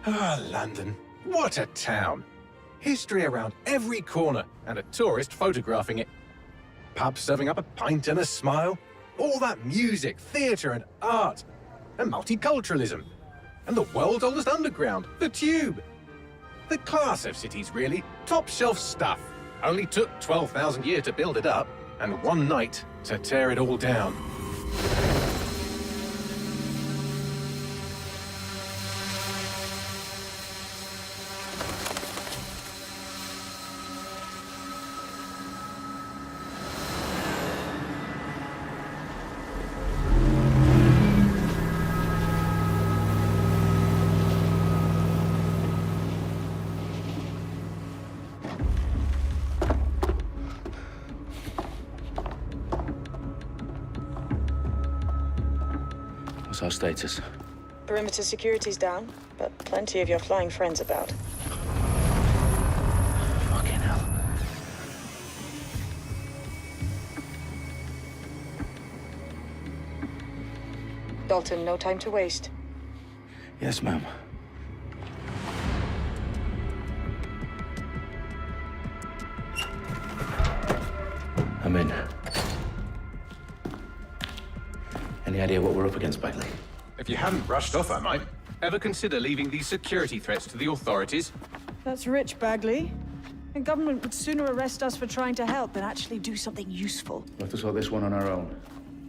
Ah, London. What a town. History around every corner, and a tourist photographing it. Pubs serving up a pint and a smile. All that music, theatre and art. And multiculturalism. And the world's oldest underground, the Tube. The class of cities, really. Top shelf stuff. Only took 12,000 years to build it up, and one night to tear it all down. What's our status? Perimeter security's down, but plenty of your flying friends about. Fucking hell. Dalton, no time to waste. Yes, ma'am. I'm in. Any idea what we're up against, Bagley? If you hadn't rushed off, I might. Ever consider leaving these security threats to the authorities? That's rich, Bagley. The government would sooner arrest us for trying to help than actually do something useful. We'll have to sort this one on our own.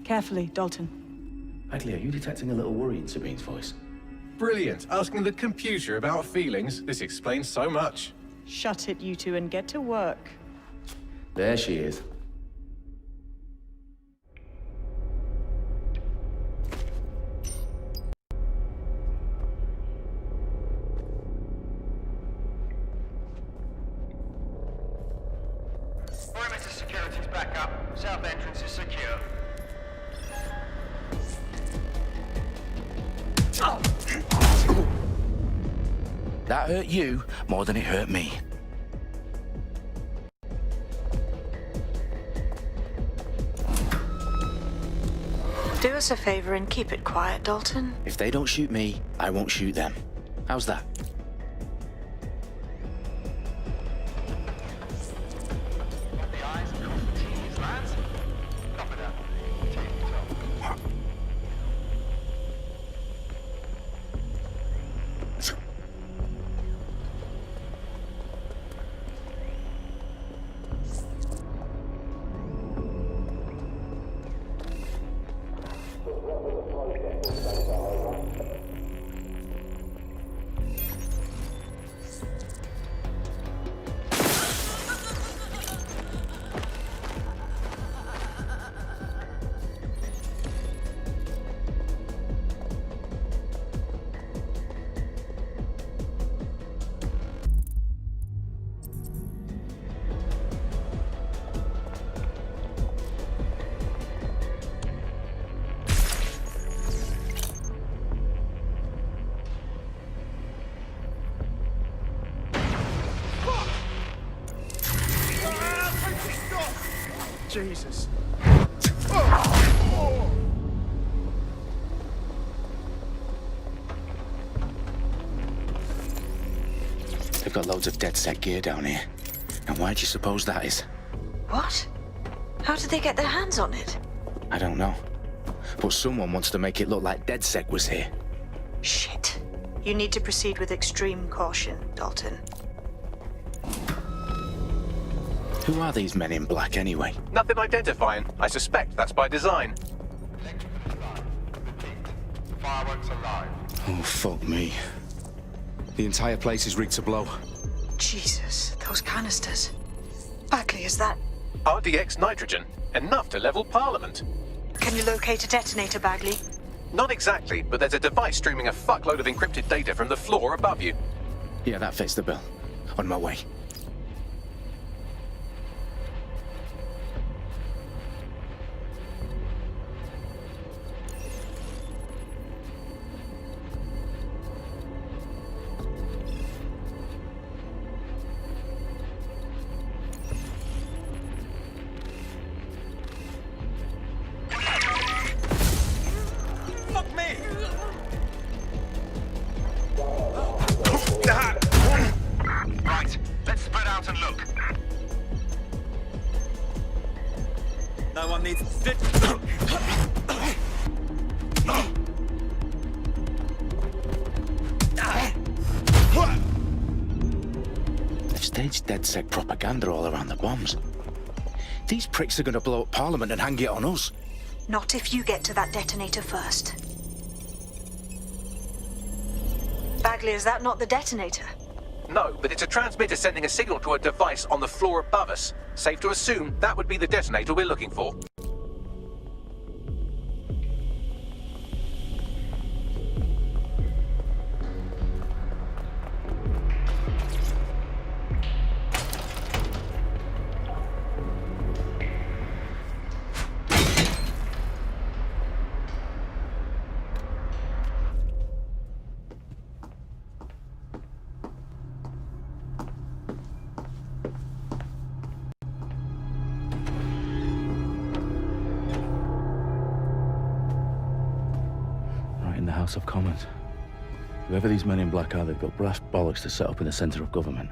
Carefully, Dalton. Bagley, are you detecting a little worry in Sabine's voice? Brilliant. Asking the computer about feelings. This explains so much. Shut it, you two, and get to work. There she is. Perimeter security's back up. South entrance is secure. That hurt you more than it hurt me. Do us a favor and keep it quiet, Dalton. If they don't shoot me, I won't shoot them. How's that? The eyes across the T's, lads. Copy that. T-top. Jesus. They've got loads of dead-set gear down here. And why do you suppose that is? What? How did they get their hands on it? I don't know. But someone wants to make it look like DedSec was here. Shit. You need to proceed with extreme caution, Dalton. Who are these men in black anyway? Nothing identifying. I suspect that's by design. Electrical alarm. Repeat. Fireworks alive. Oh, fuck me. The entire place is rigged to blow. Jesus, those canisters. Bagley, is that... RDX nitrogen. Enough to level Parliament. Can you locate a detonator, Bagley? Not exactly, but there's a device streaming a fuckload of encrypted data from the floor above you. Yeah, that fits the bill. On my way. Fuck me! staged DedSec propaganda all around the bombs. These pricks are gonna blow up Parliament and hang it on us. Not if you get to that detonator first. Bagley, is that not the detonator? No, but it's a transmitter sending a signal to a device on the floor above us. Safe to assume that would be the detonator we're looking for. In the House of Commons. Whoever these men in black are, they've got brass bollocks to set up in the centre of government.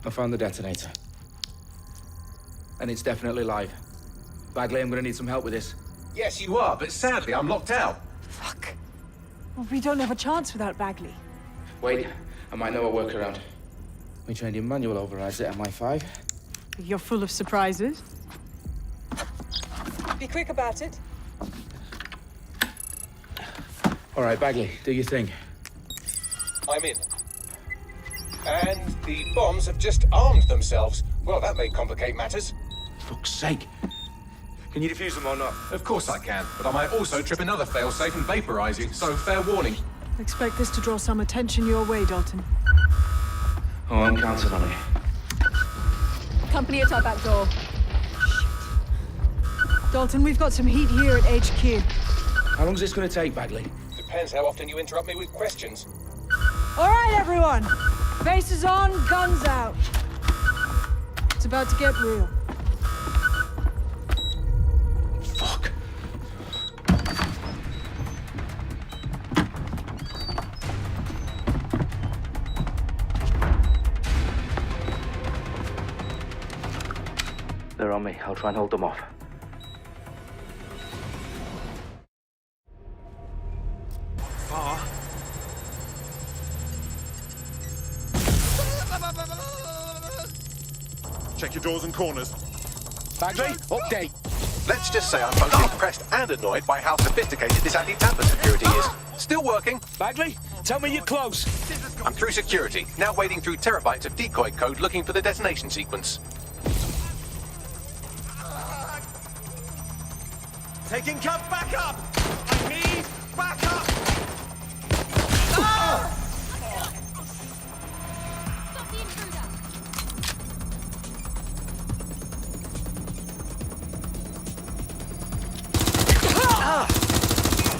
I found the detonator. And it's definitely live. Bagley, I'm gonna need some help with this. Yes, you are, but sadly I'm locked out. Fuck. Well, we don't have a chance without Bagley. Wait, I might know a workaround. We trained in manual overrides at MI5. You're full of surprises. Be quick about it. All right, Bagley, do your thing. I'm in. And the bombs have just armed themselves. Well, that may complicate matters. Fuck's sake. Can you defuse them or not? Of course I can, but I might also trip another failsafe and vaporize you, so fair warning. Expect this to draw some attention your way, Dalton. Oh, I'm counting on it. Company at our back door. Dalton, we've got some heat here at HQ. How long's this gonna take, Bagley? Depends how often you interrupt me with questions. All right, everyone. Faces on, guns out. It's about to get real. Fuck. They're on me. I'll try and hold them off. Check your doors and corners. Bagley, update. Let's just say I'm both impressed and annoyed by how sophisticated this anti-tamper security is. Still working. Bagley, tell me you're close. I'm through security, now wading through terabytes of decoy code looking for the detonation sequence. Taking cover, back up! I need back up! Stop the intruder!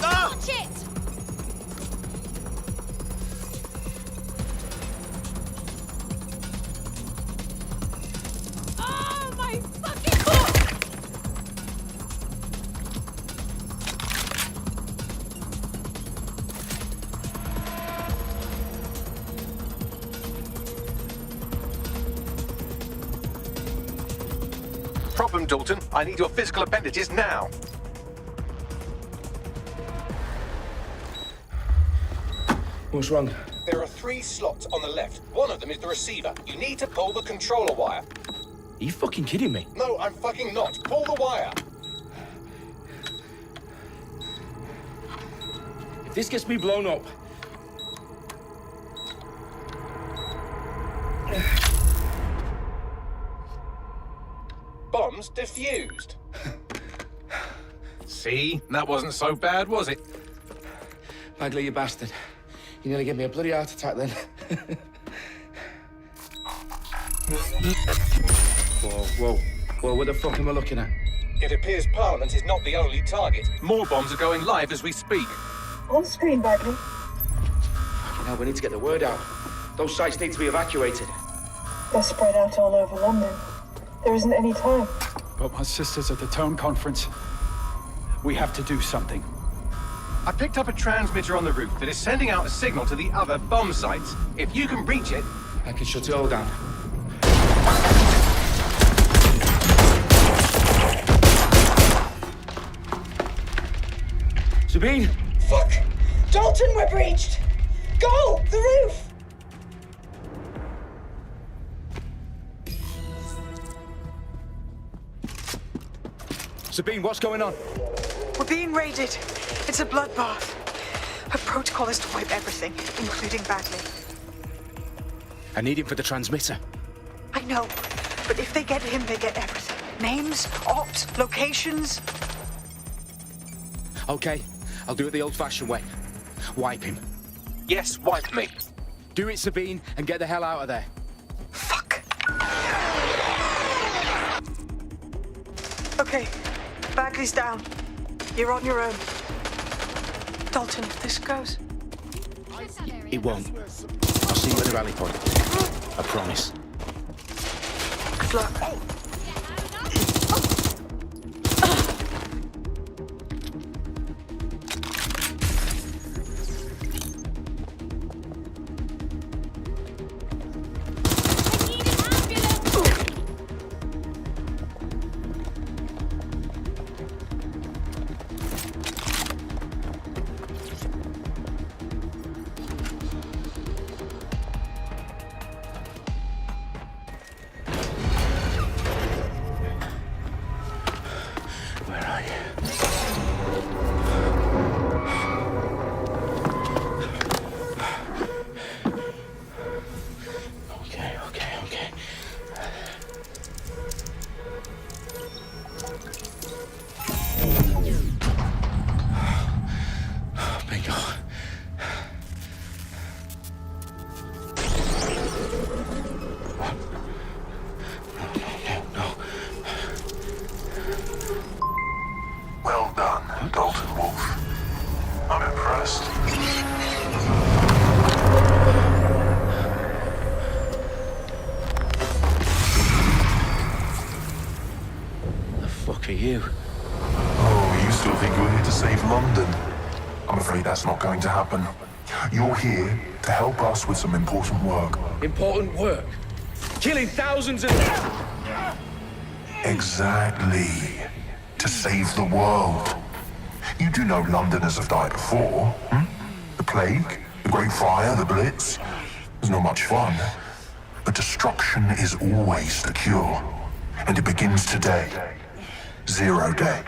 Watch it! Oh my fucking god! Problem, Dalton. I need your physical appendages now. What's wrong? There are 3 slots on the left. One of them is the receiver. You need to pull the controller wire. Are you fucking kidding me? No, I'm fucking not. Pull the wire. If this gets me blown up... Bombs defused. See? That wasn't so bad, was it? Bagley, you bastard. You nearly gave me a bloody heart attack then. Whoa, what the fuck am I looking at? It appears Parliament is not the only target. More bombs are going live as we speak. On screen, Bagley. Now we need to get the word out. Those sites need to be evacuated. They're spread out all over London. There isn't any time. But my sister's at the town conference. We have to do something. I picked up a transmitter on the roof that is sending out a signal to the other bomb sites. If you can reach it... I can shut it all down. Sabine! Fuck! Dalton, we're breached! Go! The roof! Sabine, what's going on? We're being raided. It's a bloodbath. Her protocol is to wipe everything, including Bagley. I need him for the transmitter. I know, but if they get him, they get everything. Names, ops, locations. Okay, I'll do it the old-fashioned way. Wipe him. Yes, wipe me. Do it, Sabine, and get the hell out of there. Fuck. Okay, Bagley's down. You're on your own. Dalton, if this goes... It won't. I'll see you at the rally point. I promise. Good luck. Where are you? Okay. Bingo. No. Well done, Dalton Wolf. I'm impressed. The fuck are you? Oh, you still think you're here to save London? I'm afraid that's not going to happen. You're here to help us with some important work. Important work. Killing thousands of... Exactly. To save the world. You do know Londoners have died before, hmm? The plague, the Great Fire, the Blitz. It's not much fun. But destruction is always the cure. And it begins today. 0 day.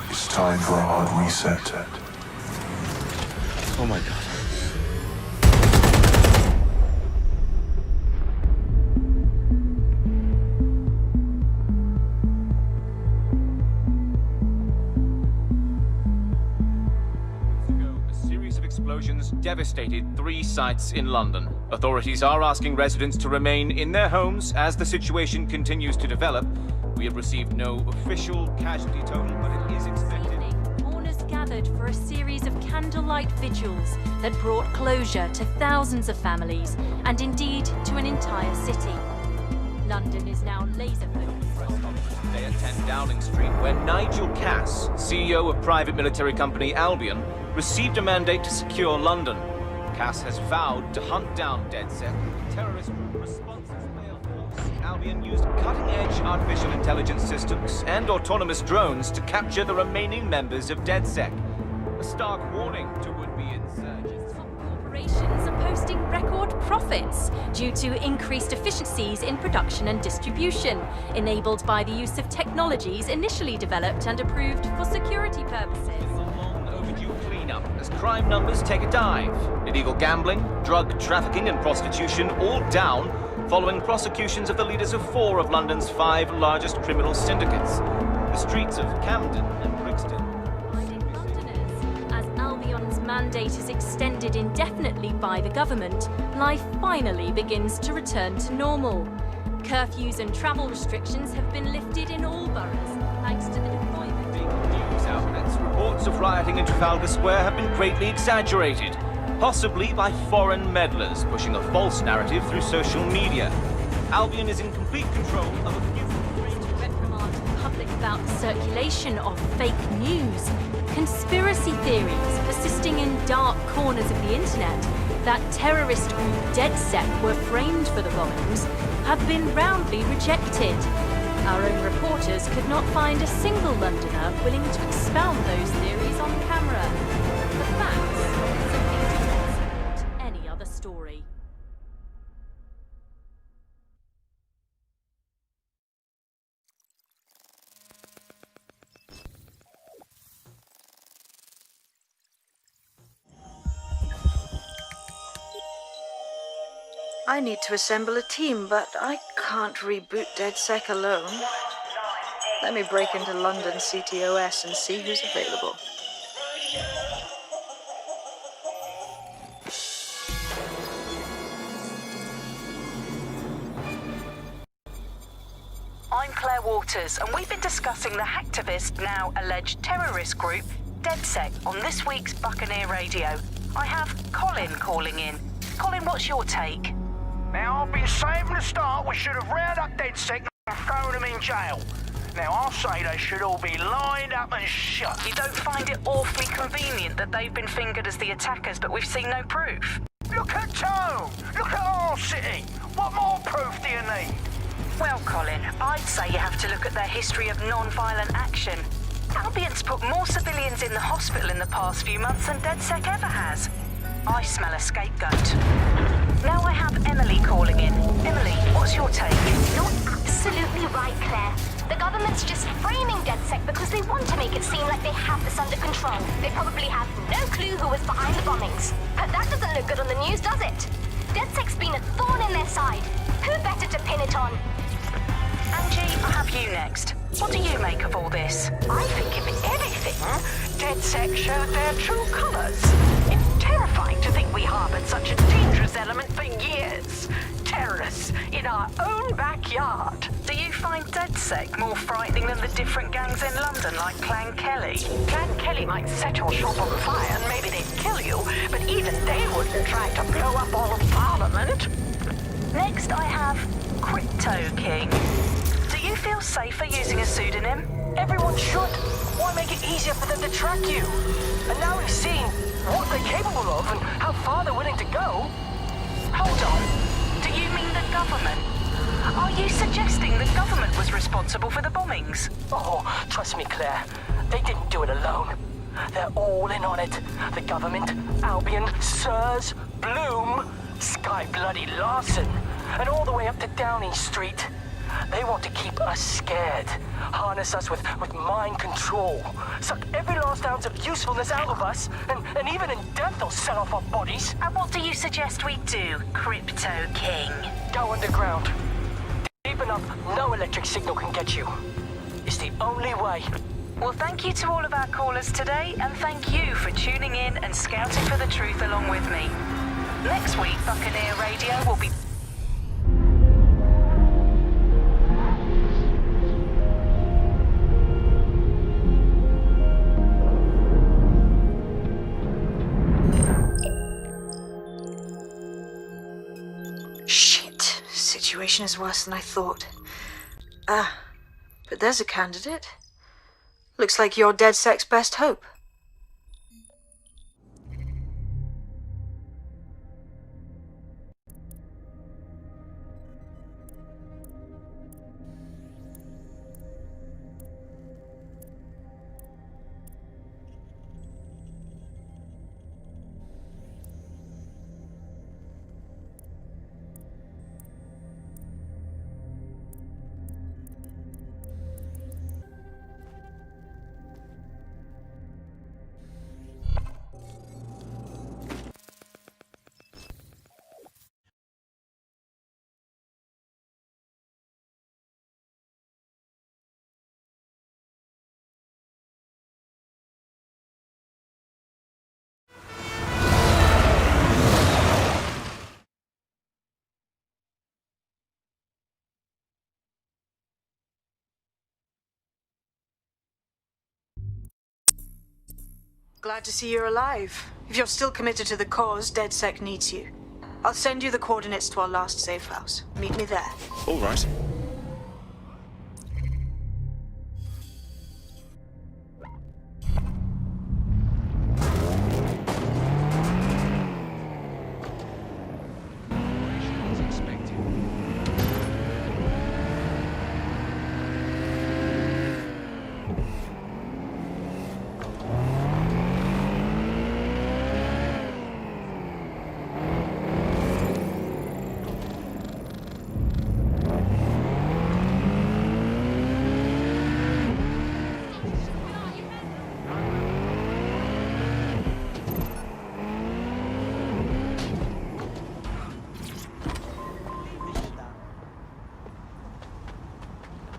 It's time for a hard reset. Oh my god. A series of explosions devastated 3 sites in London. Authorities are asking residents to remain in their homes as the situation continues to develop. We have received no official casualty total, but it is expected. Mourners gathered for a series of candlelight vigils that brought closure to thousands of families and indeed to an entire city. London is now laser-focused. Today at 10 Downing Street, where Nigel Cass, CEO of private military company Albion, received a mandate to secure London. Cass has vowed to hunt down DedSec. Terrorist responses may have forced. Albion used cutting-edge artificial intelligence systems and autonomous drones to capture the remaining members of DedSec. A stark warning to would-be insurgents. Corporations are posting record profits due to increased efficiencies in production and distribution, enabled by the use of technologies initially developed and approved for security purposes. Overdue cleanup as crime numbers take a dive. Illegal gambling, drug trafficking and prostitution all down following prosecutions of the leaders of 4 of London's 5 largest criminal syndicates. The streets of Camden and Brixton. London its mandate is extended indefinitely by the government, life finally begins to return to normal. Curfews and travel restrictions have been lifted in all boroughs, thanks to the deployment. News outlets, reports of rioting in Trafalgar Square have been greatly exaggerated, possibly by foreign meddlers pushing a false narrative through social media. Albion is in complete control of a few... To reprimand the public about the circulation of fake news, conspiracy theories persisting in dark corners of the internet that terrorist group DedSec were framed for the bombings have been roundly rejected. Our own reporters could not find a single Londoner willing to expound those theories on camera. The facts simply do not support any other story. I need to assemble a team, but I can't reboot DedSec alone. Let me break into London CTOS and see who's available. I'm Claire Waters, and we've been discussing the hacktivist, now alleged terrorist group, DedSec, on this week's Buccaneer Radio. I have Colin calling in. Colin, what's your take? Now, I've been saying from the start we should have rounded up DedSec and thrown them in jail. Now, I'll say they should all be lined up and shot. You don't find it awfully convenient that they've been fingered as the attackers, but we've seen no proof? Look at Tone! Look at our city! What more proof do you need? Well, Colin, I'd say you have to look at their history of non-violent action. Albion's put more civilians in the hospital in the past few months than DedSec ever has. I smell a scapegoat. Now I have Emily calling in. Emily, what's your take? You're absolutely right, Claire. The government's just framing DedSec because they want to make it seem like they have this under control. They probably have no clue who was behind the bombings. But that doesn't look good on the news, does it? DedSec's been a thorn in their side. Who better to pin it on? Angie, I have you next. What do you make of all this? I think if anything, DedSec showed their true colours. It's terrifying to think we harboured such a dangerous element for years. Terrorists in our own backyard. Do you find DedSec more frightening than the different gangs in London, like Clan Kelly? Clan Kelly might set your shop on fire and maybe they'd kill you, but even they wouldn't try to blow up all of Parliament. Next, I have Crypto King. Do you feel safer using a pseudonym? Everyone should. Why make it easier for them to track you? And now we've seen what they're capable of and how far they're willing to go. Hold on. Do you mean the government? Are you suggesting the government was responsible for the bombings? Oh, trust me, Claire. They didn't do it alone. They're all in on it. The government, Albion, Sirs, Bloom, Sky Bloody Larson, and all the way up to Downing Street. They want to keep us scared, harness us with mind control, suck every last ounce of usefulness out of us, and even in death they'll sell off our bodies. And what do you suggest we do, Crypto King? Go underground. Deep enough, no electric signal can get you. It's the only way. Well, thank you to all of our callers today, and thank you for tuning in and scouting for the truth along with me. Next week, Buccaneer Radio will be... Shit. Situation is worse than I thought. But there's a candidate. Looks like you're DedSec's best hope. Glad to see you're alive. If you're still committed to the cause, DedSec needs you. I'll send you the coordinates to our last safe house. Meet me there. All right.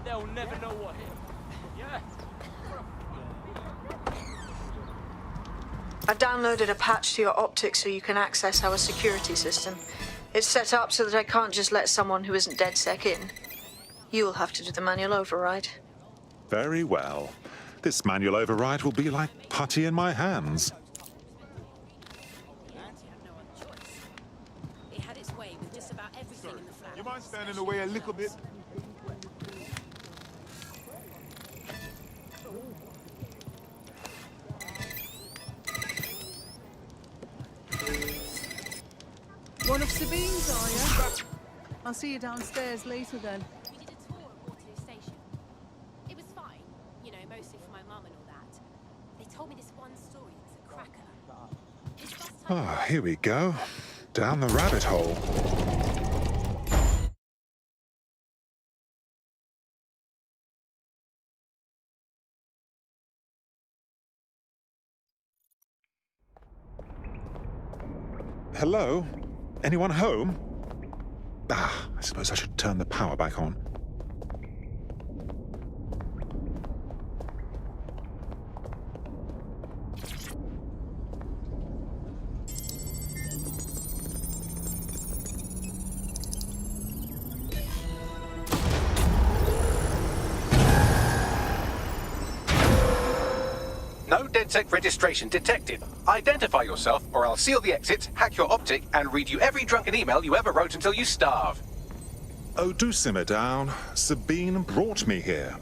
They'll never know what hit. Yeah. I've downloaded a patch to your optics so you can access our security system. It's set up so that I can't just let someone who isn't DedSec in. You'll have to do the manual override. Very well. This manual override will be like putty in my hands. It had its way with just about everything in the flat. You mind standing away a little bit? One of Sabine's, are you? I'll see you downstairs later then. We did a tour of Waterloo Station. It was fine, you know, mostly for my mum and all that. They told me this one story was a cracker. This bus time Ah, here we go. Down the rabbit hole. Hello? Anyone home? Ah, I suppose I should turn the power back on. No DedSec registration detected. Identify yourself, or I'll seal the exits, hack your optic, and read you every drunken email you ever wrote until you starve. Oh, do simmer down. Sabine brought me here.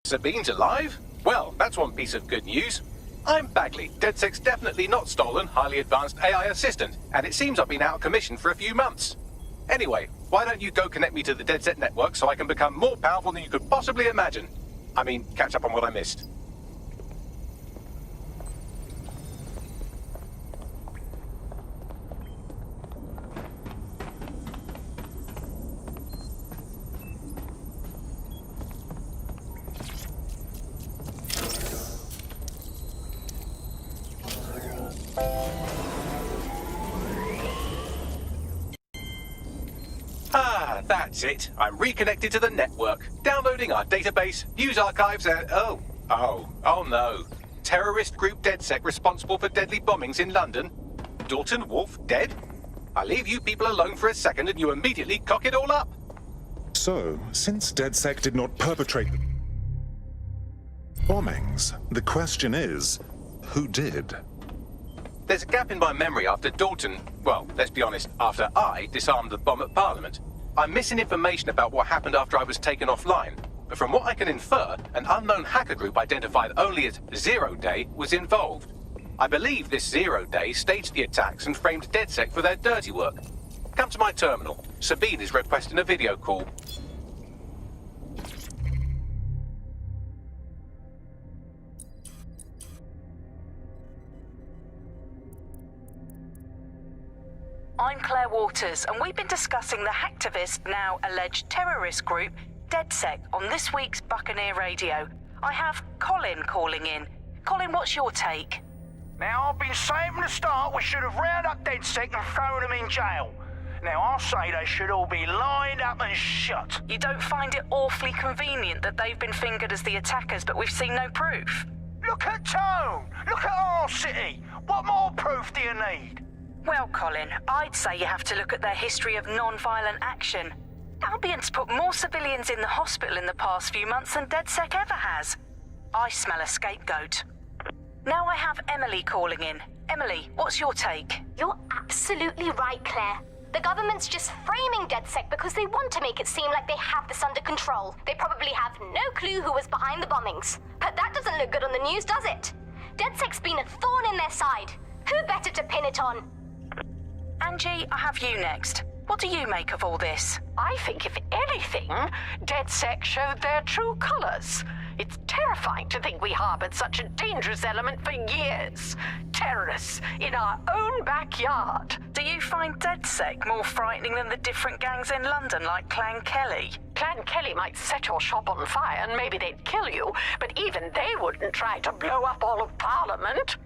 Sabine's alive? Well, that's one piece of good news. I'm Bagley, DedSec's definitely not stolen, highly advanced AI assistant, and it seems I've been out of commission for a few months. Anyway, why don't you go connect me to the DedSec network so I can become more powerful than you could possibly imagine? I mean, catch up on what I missed. Ah, that's it. I'm reconnected to the network, downloading our database, news archives, and oh no. Terrorist group DedSec responsible for deadly bombings in London. Dalton Wolf dead? I leave you people alone for a second and you immediately cock it all up. So, since DedSec did not perpetrate bombings, the question is, who did? There's a gap in my memory after Dalton, well, let's be honest, after I disarmed the bomb at Parliament. I'm missing information about what happened after I was taken offline. But from what I can infer, an unknown hacker group identified only as Zero Day was involved. I believe this Zero Day staged the attacks and framed DedSec for their dirty work. Come to my terminal. Sabine is requesting a video call. I'm Claire Waters, and we've been discussing the hacktivist, now alleged terrorist group, DedSec, on this week's Buccaneer Radio. I have Colin calling in. Colin, what's your take? Now, I've been saying from the start we should have rounded up DedSec and thrown them in jail. Now, I'll say they should all be lined up and shot. You don't find it awfully convenient that they've been fingered as the attackers, but we've seen no proof? Look at Tone! Look at our city! What more proof do you need? Well, Colin, I'd say you have to look at their history of non-violent action. Albion's put more civilians in the hospital in the past few months than DedSec ever has. I smell a scapegoat. Now I have Emily calling in. Emily, what's your take? You're absolutely right, Claire. The government's just framing DedSec because they want to make it seem like they have this under control. They probably have no clue who was behind the bombings. But that doesn't look good on the news, does it? DedSec's been a thorn in their side. Who better to pin it on? Angie, I have you next. What do you make of all this? I think, if anything, DedSec showed their true colors. It's terrifying to think we harbored such a dangerous element for years. Terrorists in our own backyard. Do you find DedSec more frightening than the different gangs in London like Clan Kelly? Clan Kelly might set your shop on fire and maybe they'd kill you, but even they wouldn't try to blow up all of Parliament.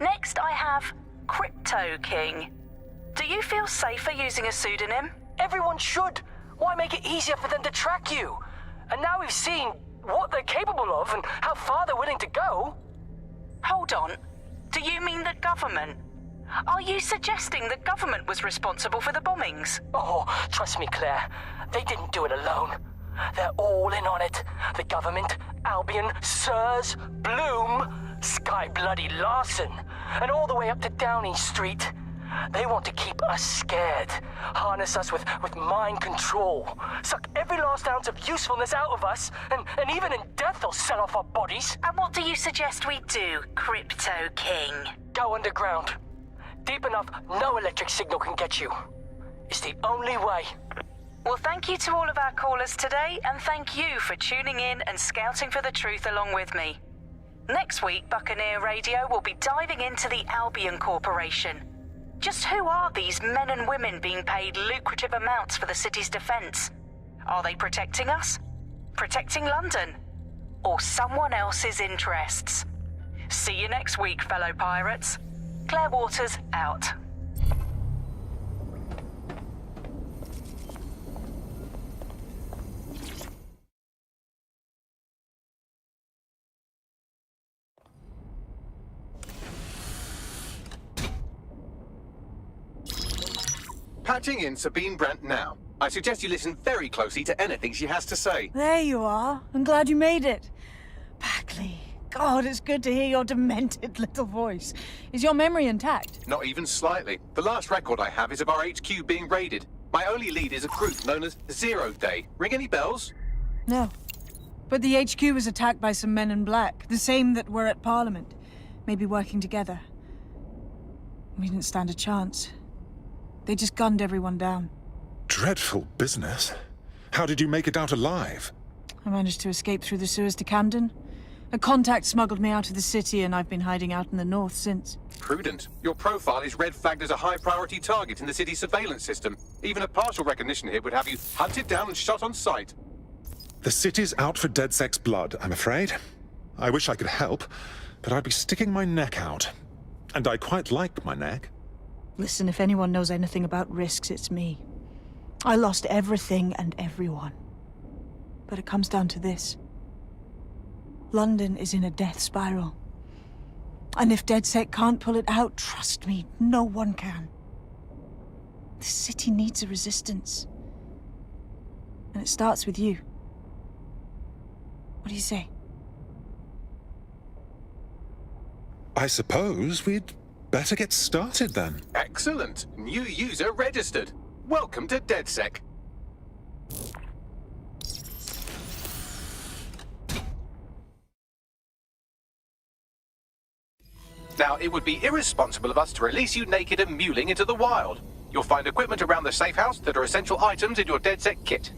Next, I have Crypto King. Do you feel safer using a pseudonym? Everyone should. Why make it easier for them to track you? And now we've seen what they're capable of and how far they're willing to go. Hold on. Do you mean the government? Are you suggesting the government was responsible for the bombings? Oh, trust me, Claire. They didn't do it alone. They're all in on it. The government, Albion, Sirs, Bloom, Sky Bloody Larson, and all the way up to Downing Street. They want to keep us scared, harness us with mind control, suck every last ounce of usefulness out of us, and even in death they'll sell off our bodies. And what do you suggest we do, Crypto King? Go underground. Deep enough no electric signal can get you. It's the only way. Well, thank you to all of our callers today, and thank you for tuning in and scouting for the truth along with me. Next week, Buccaneer Radio will be diving into the Albion Corporation. Just who are these men and women being paid lucrative amounts for the city's defense? Are they protecting us? Protecting London? Or someone else's interests? See you next week, fellow pirates. Claire Waters, out. Patching in Sabine Brandt now. I suggest you listen very closely to anything she has to say. There you are. I'm glad you made it. Bagley. God, it's good to hear your demented little voice. Is your memory intact? Not even slightly. The last record I have is of our HQ being raided. My only lead is a group known as 0 Day. Ring any bells? No. But the HQ was attacked by some men in black, the same that were at Parliament. Maybe working together. We didn't stand a chance. They just gunned everyone down. Dreadful business. How did you make it out alive? I managed to escape through the sewers to Camden. A contact smuggled me out of the city, and I've been hiding out in the north since. Prudent. Your profile is red flagged as a high-priority target in the city's surveillance system. Even a partial recognition hit would have you hunted down and shot on sight. The city's out for DedSec's blood, I'm afraid. I wish I could help, but I'd be sticking my neck out. And I quite like my neck. Listen, if anyone knows anything about risks, it's me. I lost everything and everyone. But it comes down to this. London is in a death spiral. And if DedSec can't pull it out, trust me, no one can. The city needs a resistance. And it starts with you. What do you say? I suppose we'd better get started then. Excellent. New user registered. Welcome to DedSec. Now, it would be irresponsible of us to release you naked and mewling into the wild. You'll find equipment around the safe house that are essential items in your DedSec kit.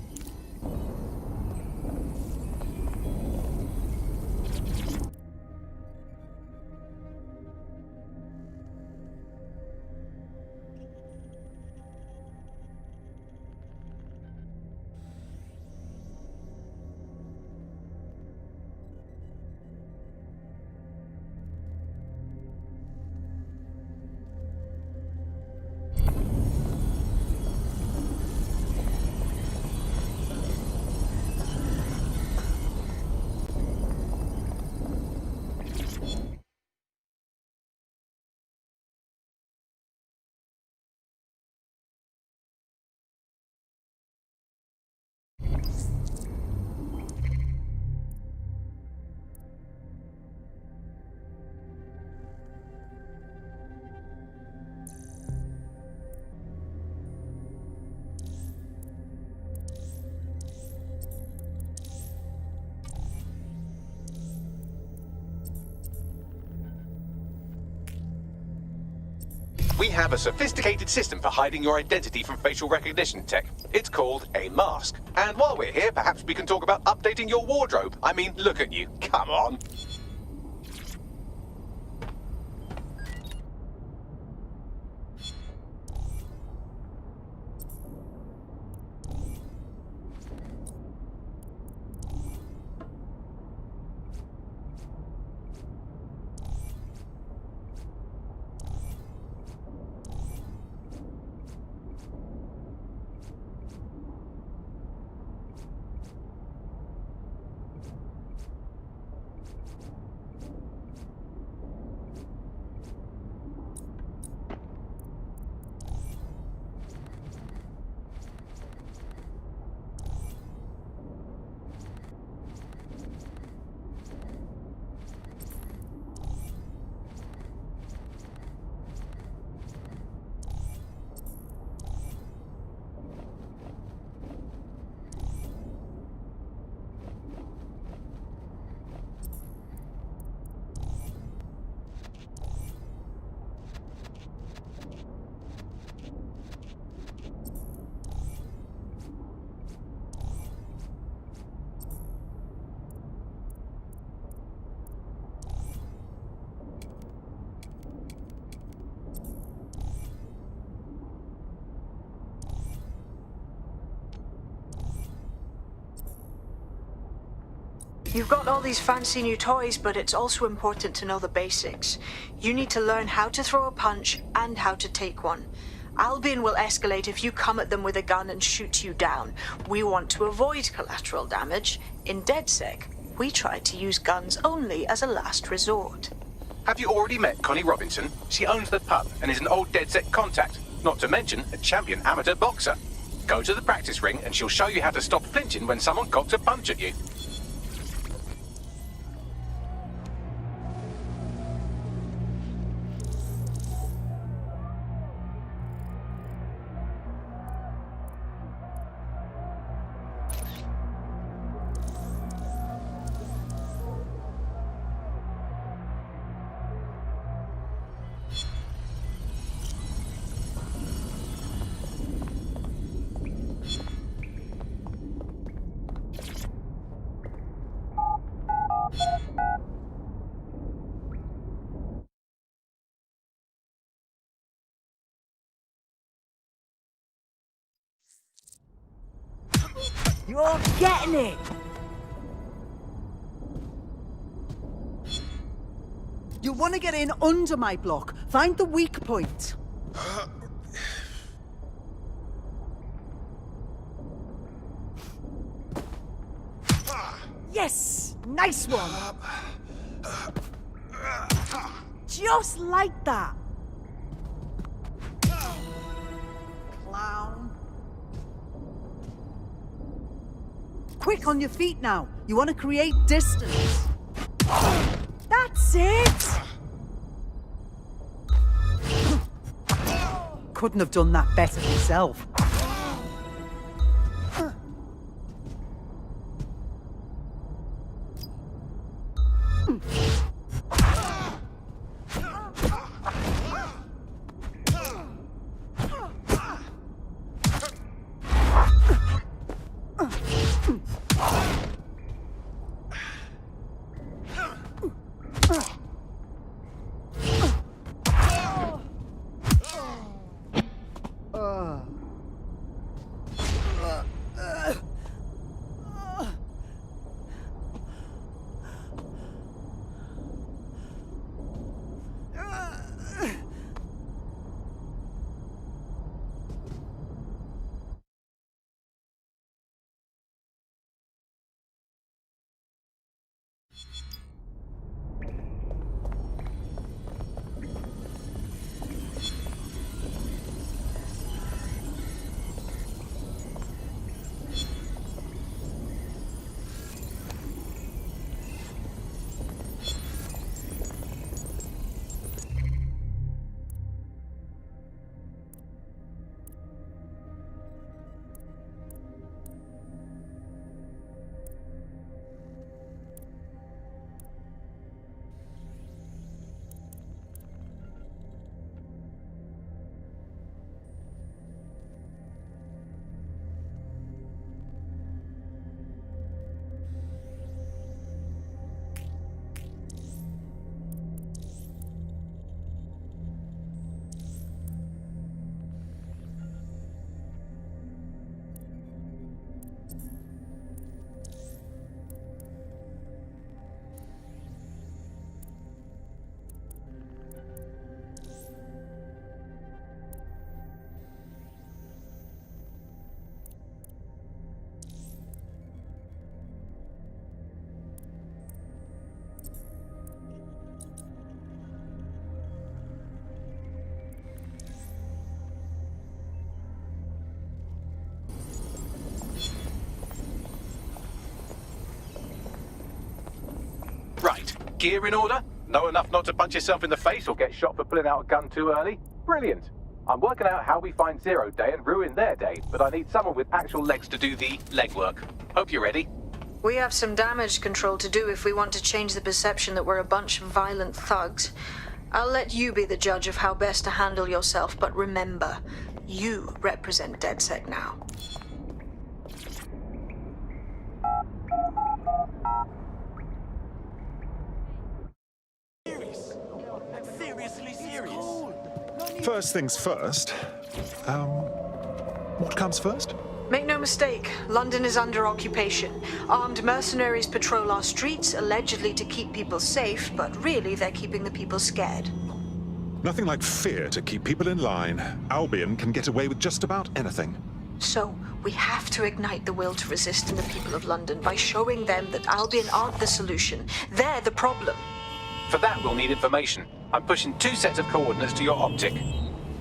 We have a sophisticated system for hiding your identity from facial recognition tech. It's called a mask. And while we're here, perhaps we can talk about updating your wardrobe. I mean, look at you. Come on. You've got all these fancy new toys, but it's also important to know the basics. You need to learn how to throw a punch and how to take one. Albion will escalate if you come at them with a gun and shoot you down. We want to avoid collateral damage. In DedSec, we try to use guns only as a last resort. Have you already met Connie Robinson? She owns the pub and is an old DedSec contact, not to mention a champion amateur boxer. Go to the practice ring and she'll show you how to stop flinching when someone cocks a punch at you. You're getting it! You want to get in under my block. Find the weak point. Yes! Nice one! Just like that! Clown. Quick on your feet now. You want to create distance. That's it! Couldn't have done that better myself. Right. Gear in order? Know enough not to punch yourself in the face or get shot for pulling out a gun too early? Brilliant. I'm working out how we find Zero Day and ruin their day, but I need someone with actual legs to do the legwork. Hope you're ready. We have some damage control to do if we want to change the perception that we're a bunch of violent thugs. I'll let you be the judge of how best to handle yourself, but remember, you represent DedSec now. Seriously serious. First things first. What comes first? Make no mistake, London is under occupation. Armed mercenaries patrol our streets, allegedly to keep people safe, but really they're keeping the people scared. Nothing like fear to keep people in line. Albion can get away with just about anything. So, we have to ignite the will to resist in the people of London by showing them that Albion aren't the solution. They're the problem. For that, we'll need information. I'm pushing 2 sets of coordinates to your optic.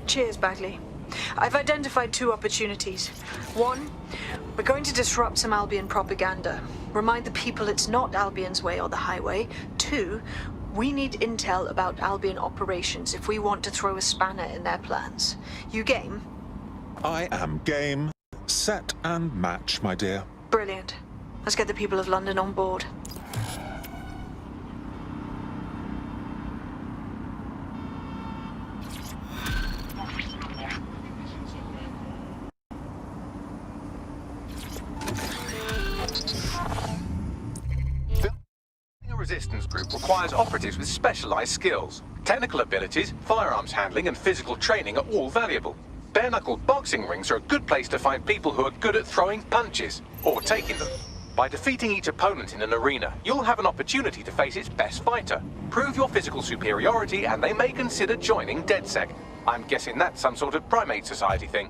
Cheers, Bagley. I've identified 2 opportunities. 1, we're going to disrupt some Albion propaganda. Remind the people it's not Albion's way or the highway. 2, we need intel about Albion operations if we want to throw a spanner in their plans. You game? I am game, set and match, my dear. Brilliant. Let's get the people of London on board. Resistance group requires operatives with specialized skills. Technical abilities, firearms handling, and physical training are all valuable. Bare-knuckle boxing rings are a good place to find people who are good at throwing punches, or taking them. By defeating each opponent in an arena, you'll have an opportunity to face its best fighter. Prove your physical superiority, and they may consider joining DedSec. I'm guessing that's some sort of primate society thing.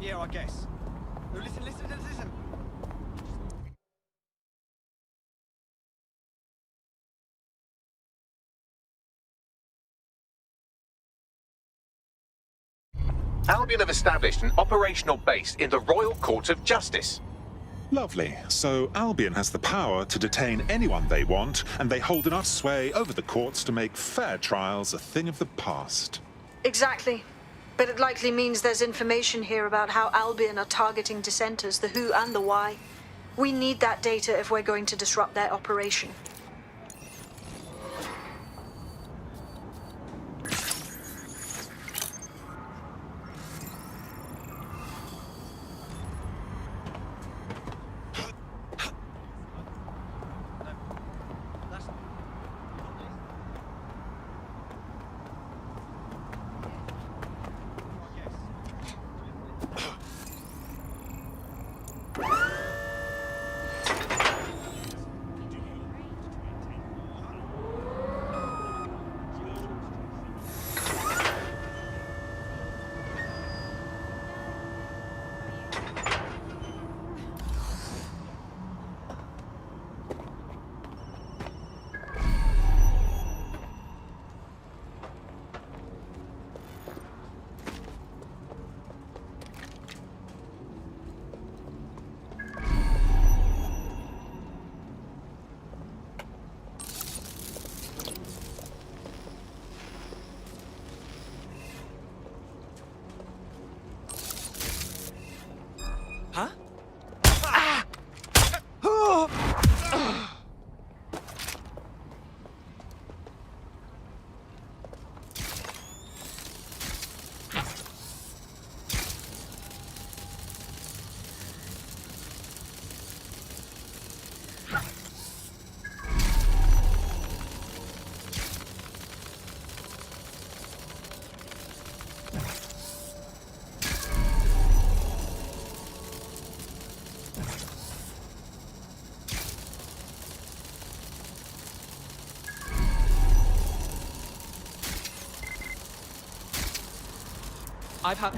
Yeah, I guess. No, listen. Albion have established an operational base in the Royal Court of Justice. Lovely. So Albion has the power to detain anyone they want, and they hold enough sway over the courts to make fair trials a thing of the past. Exactly. But it likely means there's information here about how Albion are targeting dissenters, the who and the why. We need that data if we're going to disrupt their operation. I've had...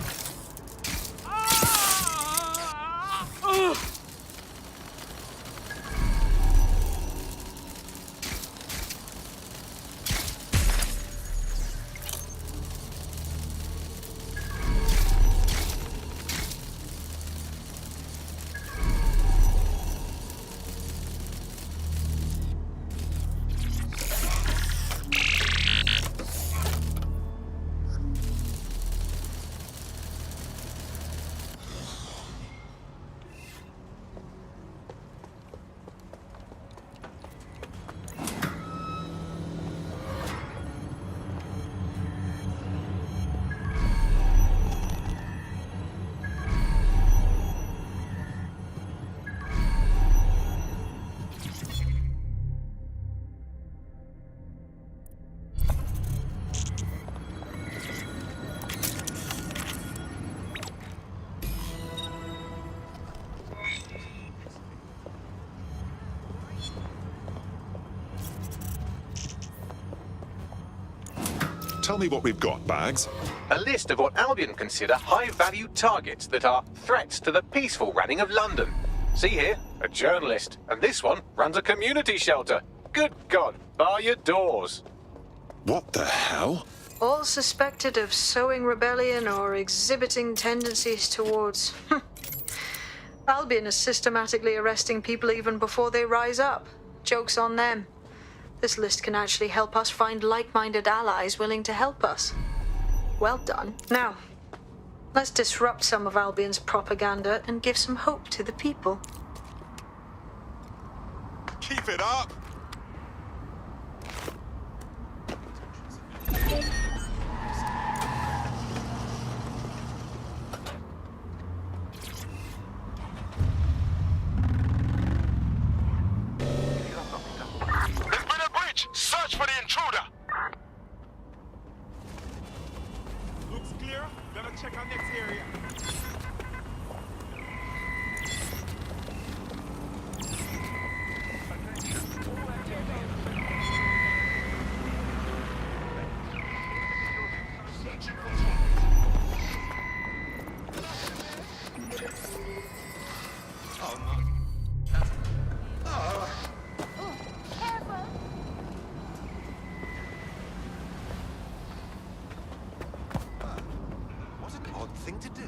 Tell me what we've got, Bags. A list of what Albion consider high-value targets that are threats to the peaceful running of London. See here, a journalist, and this one runs a community shelter. Good God, bar your doors. What the hell? All suspected of sowing rebellion or exhibiting tendencies towards... Albion is systematically arresting people even before they rise up. Joke's on them. This list can actually help us find like-minded allies willing to help us. Well done. Now, let's disrupt some of Albion's propaganda and give some hope to the people. Keep it up! Search for the intruder! Looks clear. Gonna check our next area. Thing to do.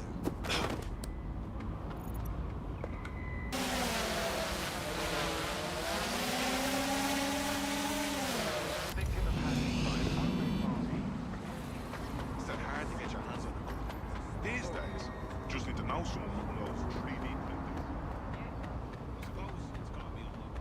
It's that hard to get your hands on. These days, just need to know someone who knows 3D printing. I suppose it's gotta be unlocked.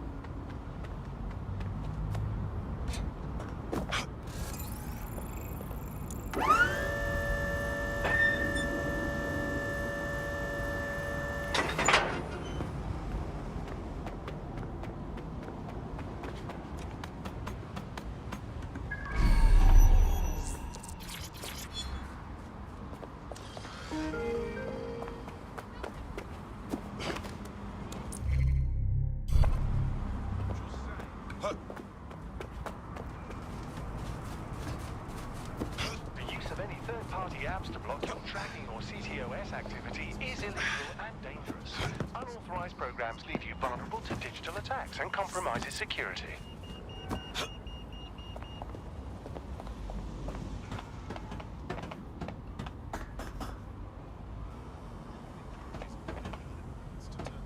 The use of any third-party apps to block your tracking or CTOS activity is illegal and dangerous. Unauthorized programs leave you vulnerable to digital attacks and compromises security.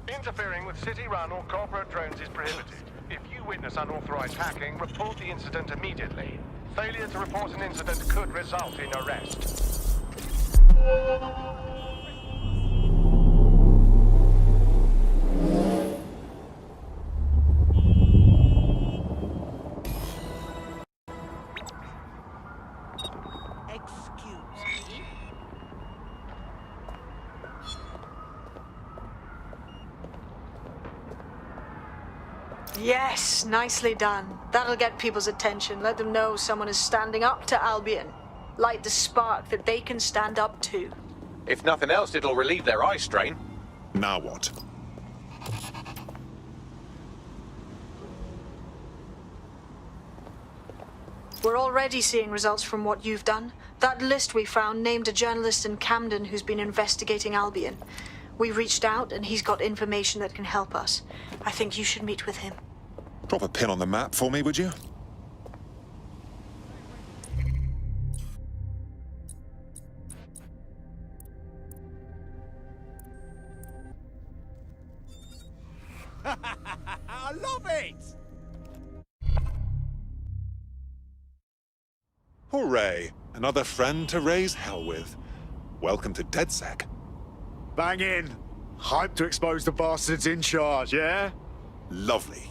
Interfering with city-run or corporate drones is prohibited. If you witness unauthorized hacking, report the incident immediately. Failure to report an incident could result in arrest. Excuse me? Yes, nicely done. That'll get people's attention. Let them know someone is standing up to Albion. Light the spark that they can stand up to. If nothing else, it'll relieve their eye strain. Now what? We're already seeing results from what you've done. That list we found named a journalist in Camden who's been investigating Albion. We reached out and he's got information that can help us. I think you should meet with him. Drop a pin on the map for me, would you? I love it! Hooray! Another friend to raise hell with. Welcome to DedSec. Bang in. Hype to expose the bastards in charge, yeah? Lovely.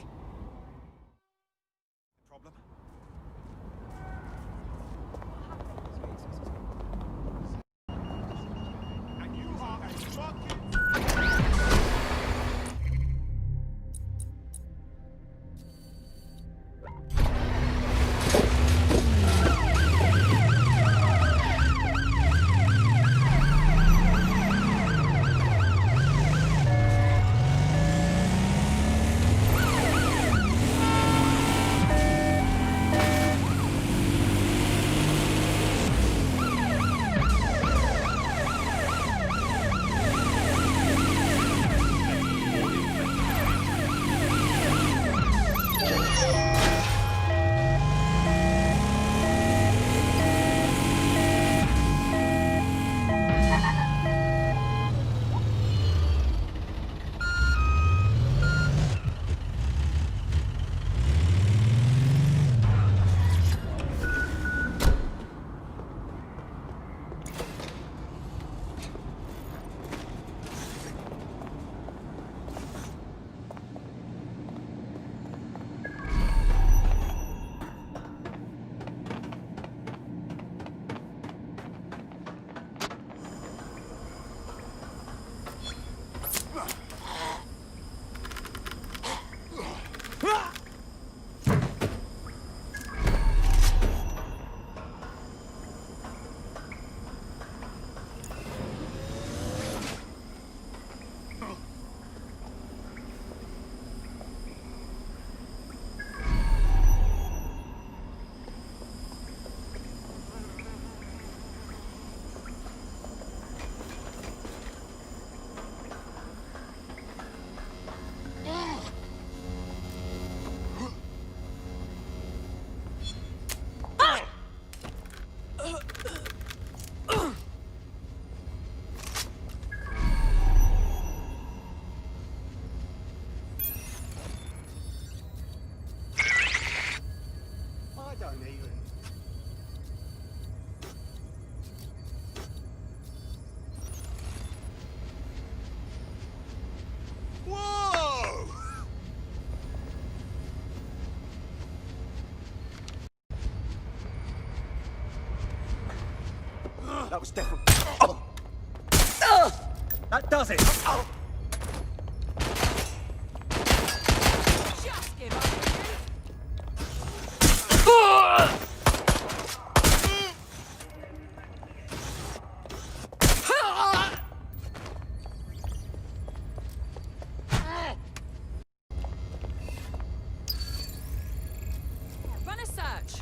That was definitely... Oh! That does it! Oh! Just give up. Run a search.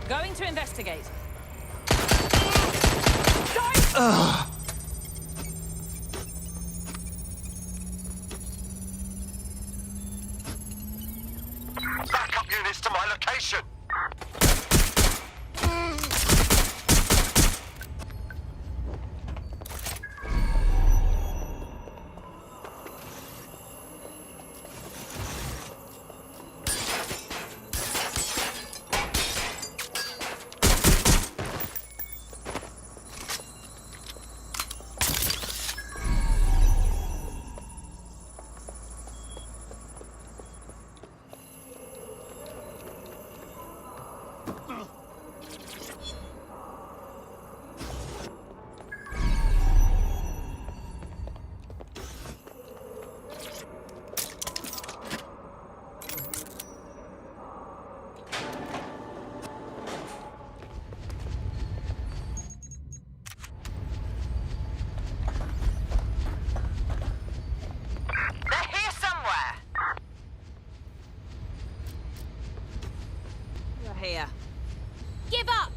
Going to investigate. Backup units to my location! here. Give up!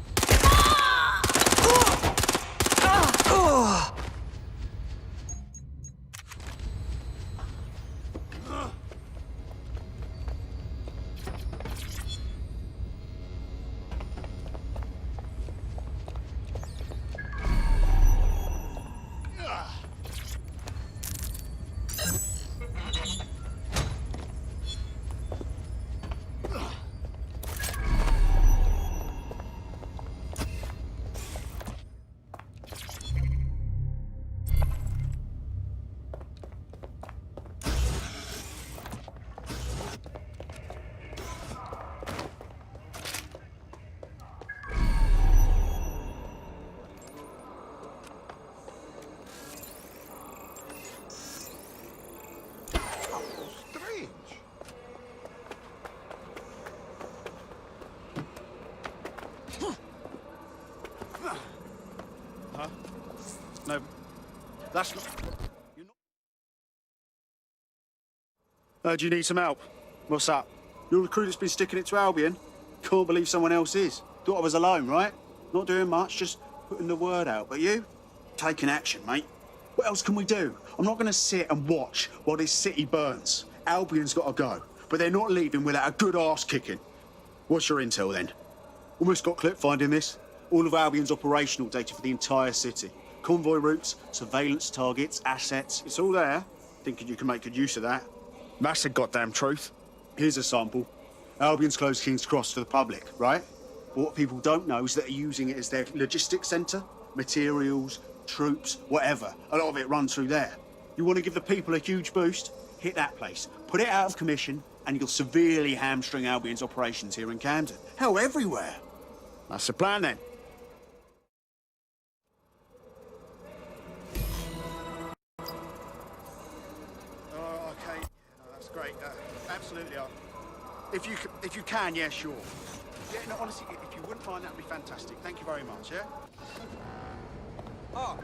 Huh? No, that's not... You're not... do you need some help? What's up? You're the crew that's been sticking it to Albion? Can't believe someone else is. Thought I was alone, right? Not doing much, just putting the word out. But you? Taking action, mate. What else can we do? I'm not going to sit and watch while this city burns. Albion's got to go, but they're not leaving without a good arse kicking. What's your intel, then? Almost got clip finding this. All of Albion's operational data for the entire city. Convoy routes, surveillance targets, assets. It's all there. Thinking you can make good use of that. That's the goddamn truth. Here's a sample. Albion's closed King's Cross to the public, right? But what people don't know is that they're using it as their logistics centre. Materials, troops, whatever. A lot of it runs through there. You want to give the people a huge boost? Hit that place. Put it out of commission, and you'll severely hamstring Albion's operations here in Camden. Hell, everywhere. That's the plan, then. Oh, okay. No, that's great. Absolutely. If you can, yeah, sure. Yeah, no, honestly, if you wouldn't mind, that'd be fantastic. Thank you very much, yeah? Oh.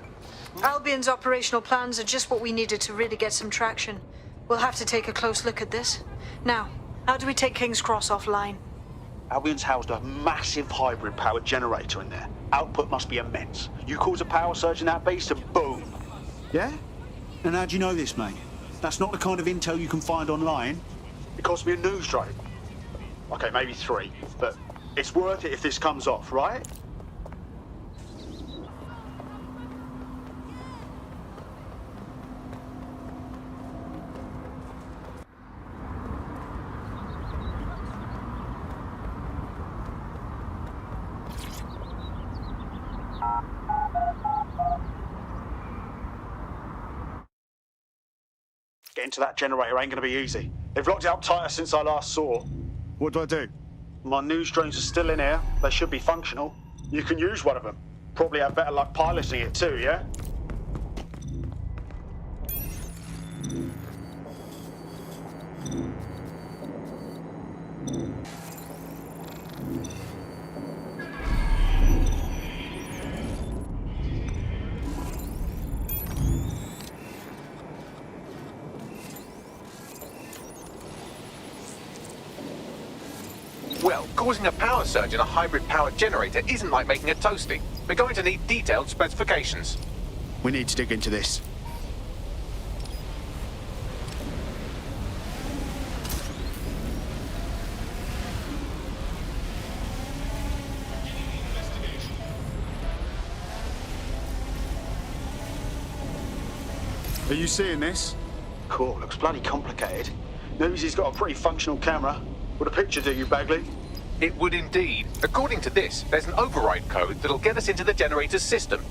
Albion's operational plans are just what we needed to really get some traction. We'll have to take a close look at this. Now, how do we take King's Cross offline? Albion's housed a massive hybrid-powered generator in there. Output must be immense. You cause a power surge in that beast and boom. Yeah? And how do you know this, mate? That's not the kind of intel you can find online. It cost me a news drone. Okay, maybe 3, but it's worth it if this comes off, right? Getting to that generator ain't gonna be easy. They've locked it up tighter since I last saw. What do I do? My news drones are still in here. They should be functional. You can use one of them. Probably have better luck piloting it too, yeah? Well, causing a power surge in a hybrid-powered generator isn't like making a toasty. We're going to need detailed specifications. We need to dig into this. Are you seeing this? Cool, looks bloody complicated. Notice he's got a pretty functional camera. Would a picture do you, Bagley? It would indeed. According to this, there's an override code that'll get us into the generator's system.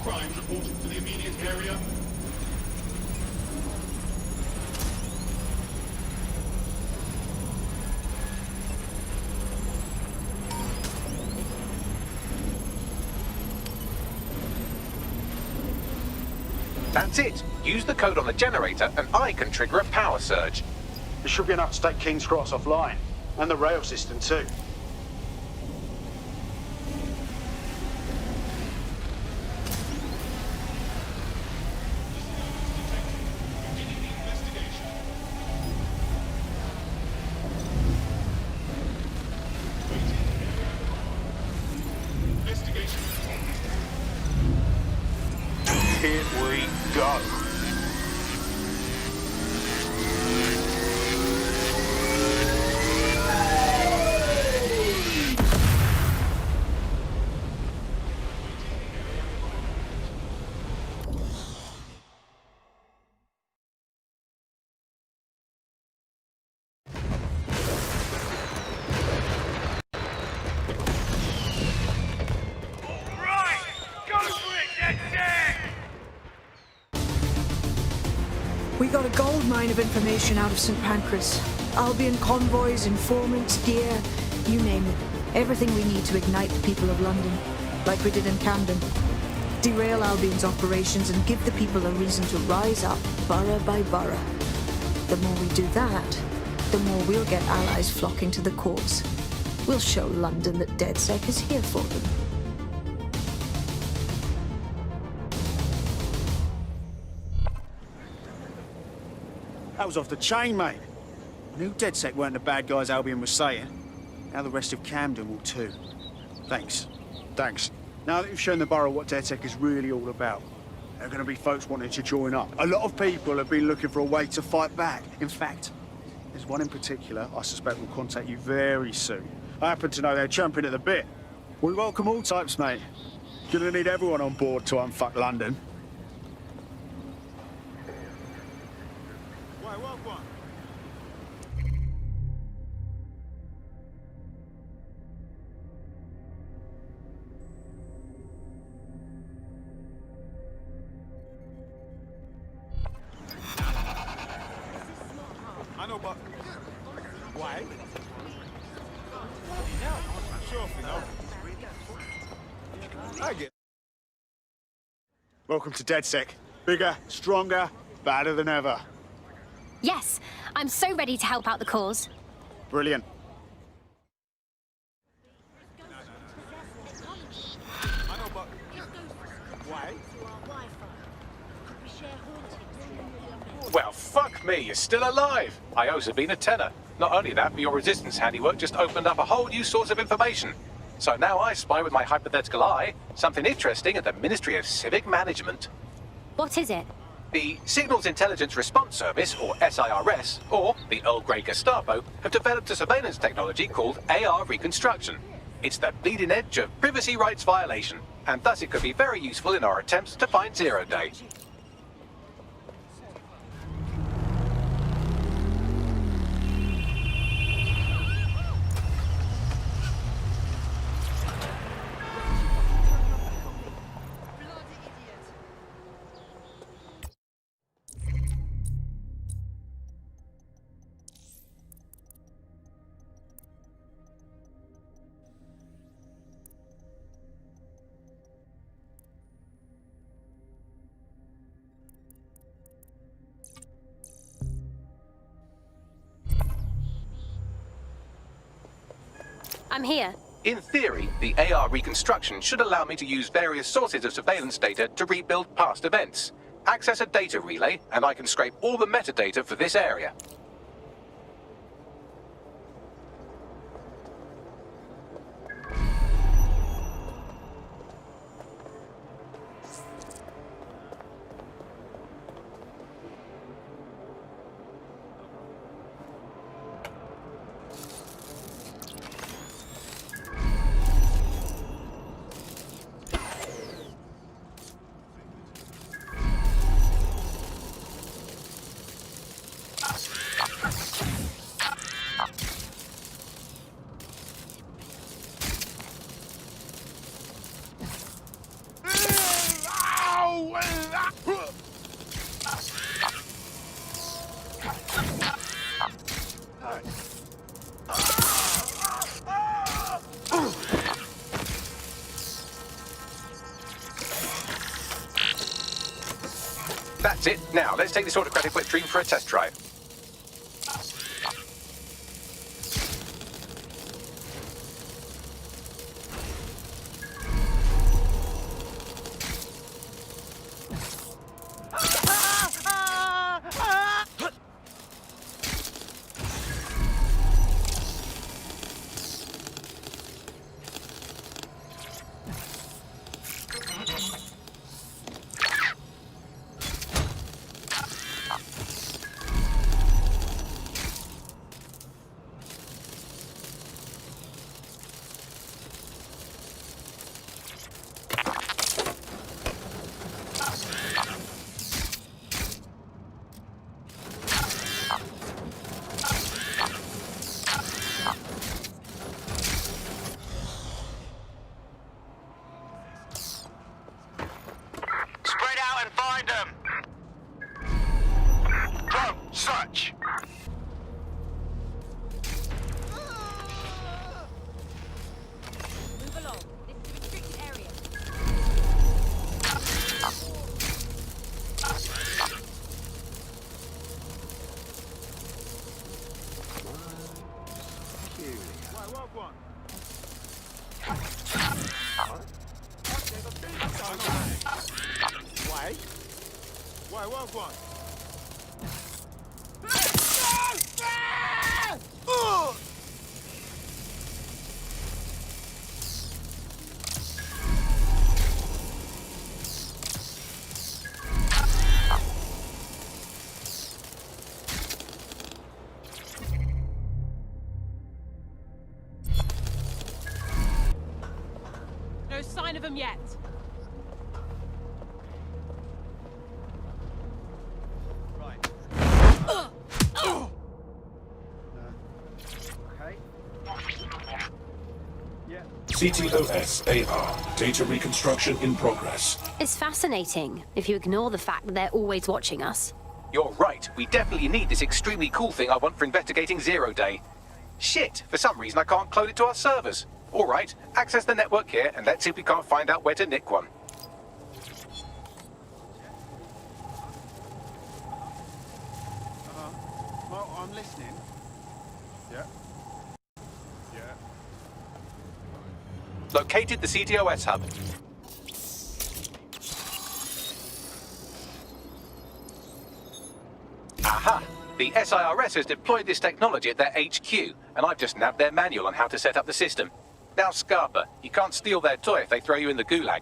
Crimes reported to the immediate area. That's it. Use the code on the generator and I can trigger a power surge. There should be enough to take King's Cross offline. And the rail system too. Here we go. We got a gold mine of information out of St. Pancras. Albion convoys, informants, gear, you name it. Everything we need to ignite the people of London, like we did in Camden. Derail Albion's operations and give the people a reason to rise up, borough by borough. The more we do that, the more we'll get allies flocking to the courts. We'll show London that DedSec is here for them. That was off the chain, mate. I knew DedSec weren't the bad guys Albion was saying. Now the rest of Camden will too. Thanks. Thanks. Now that you've shown the borough what DedSec is really all about, there are going to be folks wanting to join up. A lot of people have been looking for a way to fight back. In fact, there's one in particular I suspect will contact you very soon. I happen to know they're champing at the bit. We welcome all types, mate. Gonna need everyone on board to unfuck London. I know, but why? Sure, I get. Welcome to DedSec. Bigger, stronger, badder than ever. Yes, I'm so ready to help out the cause. Brilliant. I know, but why? Well, fuck me, you're still alive. I owe Sabine a tenner. Not only that, but your resistance handiwork just opened up a whole new source of information. So now I spy with my hypothetical eye something interesting at the Ministry of Civic Management. What is it? The Signals Intelligence Response Service, or SIRS, or the Earl Grey Gestapo, have developed a surveillance technology called AR Reconstruction. It's the bleeding edge of privacy rights violation, and thus it could be very useful in our attempts to find Zero Day. I'm here. In theory, the AR reconstruction should allow me to use various sources of surveillance data to rebuild past events. Access a data relay, and I can scrape all the metadata for this area. That's it. Now, let's take this autocratic wet dream for a test drive. Spread out and find them. Drone, search. Move along. This is a restricted area. Why, what one? No sign of them yet. CTOS AR. Data reconstruction in progress. It's fascinating, if you ignore the fact that they're always watching us. You're right. We definitely need this extremely cool thing I want for investigating Zero Day. Shit, for some reason I can't clone it to our servers. All right, access the network here and let's see if we can't find out where to nick one. Well, I'm listening. Yeah. Yeah. Located the CTOS hub. Aha! The SIRS has deployed this technology at their HQ, and I've just nabbed their manual on how to set up the system. Now, Scarpa, you can't steal their toy if they throw you in the gulag.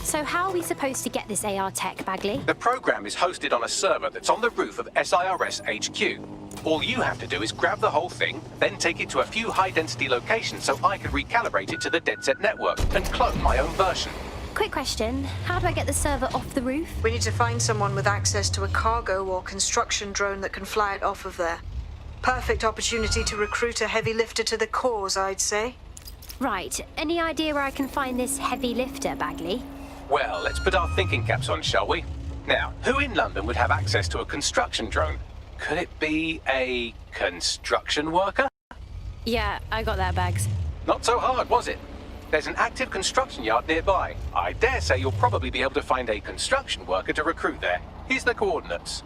So how are we supposed to get this AR tech, Bagley? The program is hosted on a server that's on the roof of SIRS HQ. All you have to do is grab the whole thing, then take it to a few high-density locations so I can recalibrate it to the DedSet network and clone my own version. Quick question, how do I get the server off the roof? We need to find someone with access to a cargo or construction drone that can fly it off of there. Perfect opportunity to recruit a heavy lifter to the cause, I'd say. Right, any idea where I can find this heavy lifter, Bagley? Well, let's put our thinking caps on, shall we? Now, who in London would have access to a construction drone? Could it be a construction worker? Yeah, I got that, Bags. Not so hard, was it? There's an active construction yard nearby. I dare say you'll probably be able to find a construction worker to recruit there. Here's the coordinates.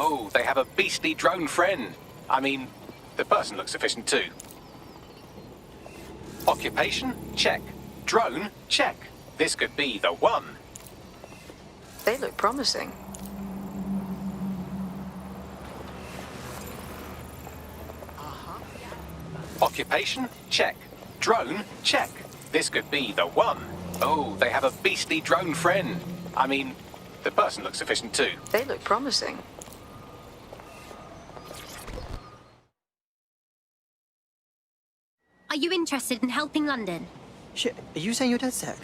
Oh, they have a beastly drone friend. I mean, the person looks sufficient too. Occupation? Check. Drone? Check. This could be the one. They look promising. Occupation? Check. Drone? Check. This could be the one. Oh, they have a beastly drone friend. I mean, the person looks sufficient too. They look promising. Are you interested in helping London? Shit, are you saying you're DedSec?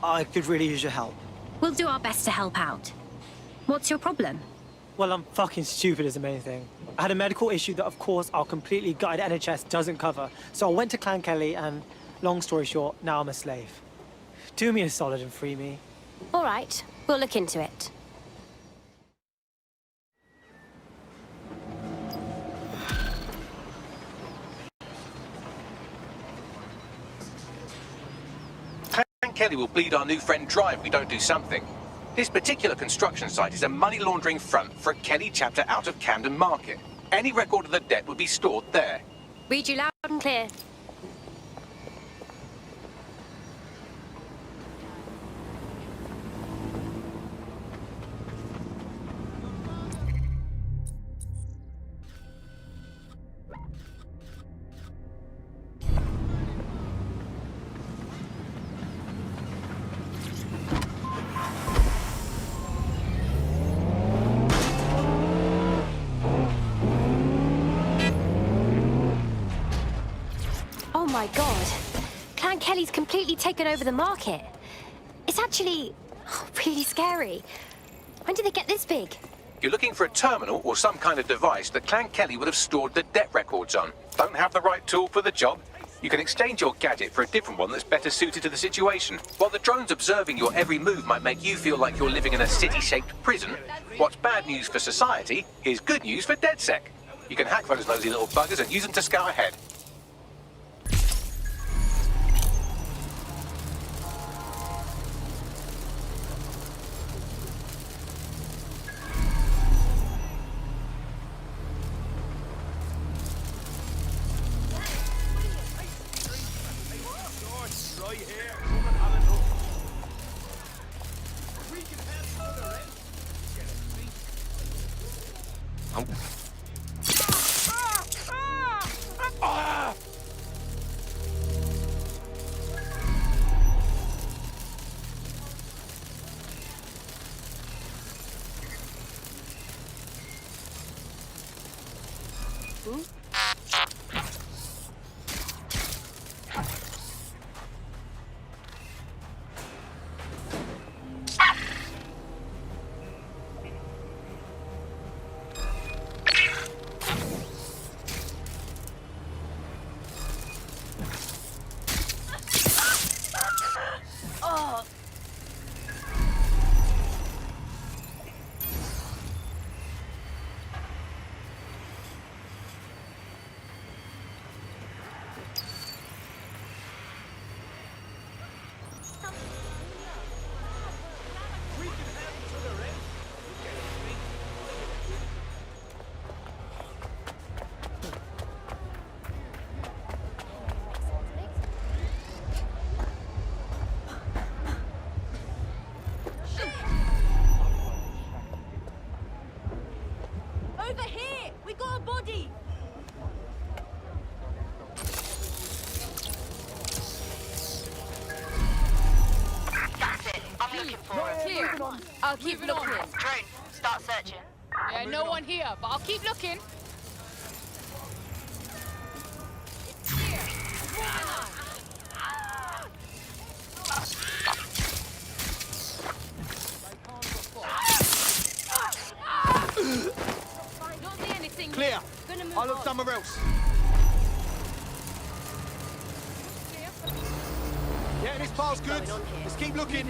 I could really use your help. We'll do our best to help out. What's your problem? Well, I'm fucking stupid is the main thing. I had a medical issue that, of course, our completely gutted NHS doesn't cover. So I went to Clan Kelly and, long story short, now I'm a slave. Do me a solid and free me. All right, we'll look into it. Clan Kelly will bleed our new friend dry if we don't do something. This particular construction site is a money laundering front for a Kelly chapter out of Camden Market. Any record of the debt would be stored there. Read you loud and clear. Oh my god. Clan Kelly's completely taken over the market. It's actually really scary. When did they get this big? You're looking for a terminal or some kind of device that Clan Kelly would have stored the debt records on. Don't have the right tool for the job? You can exchange your gadget for a different one that's better suited to the situation. While the drones observing your every move might make you feel like you're living in a city-shaped prison, what's bad news for society is good news for DedSec. You can hack those nosy little buggers and use them to scout ahead. Over here! We got a body! That's it. I'm looking for it. Clear. I'll keep looking. Drone, start searching. Yeah, no one here, but I'll keep looking. Clear. I'll look somewhere else. Yeah, this part's good. Let's keep looking.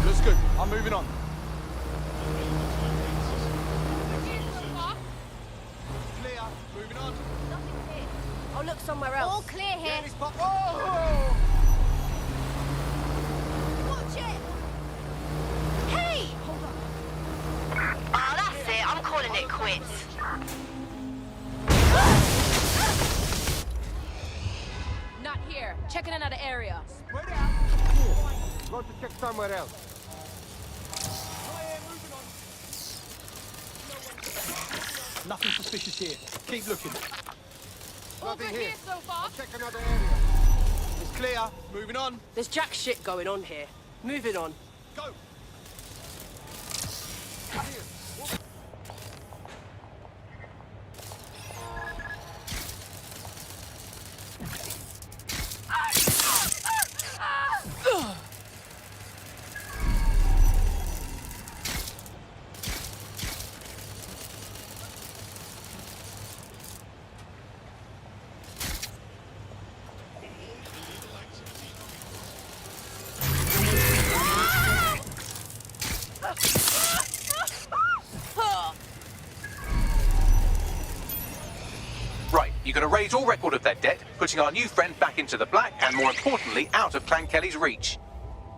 Looks good. I'm moving on. Clear. Moving on. I'll look somewhere else. All clear here. Yeah, this part. Oh! Watch it! Hey! Hold on. Ah, that's it. I'm calling it quits. Not here. Checking another area. Spread out. Got to check somewhere else. Nothing suspicious here. Keep looking. Nothing Over here. here so far. I'll check another area. It's clear. Moving on. There's jack shit going on here. Moving on. Go. Right, you're going to raise all record of their debt, putting our new friend back into the black, and more importantly, out of Clan Kelly's reach.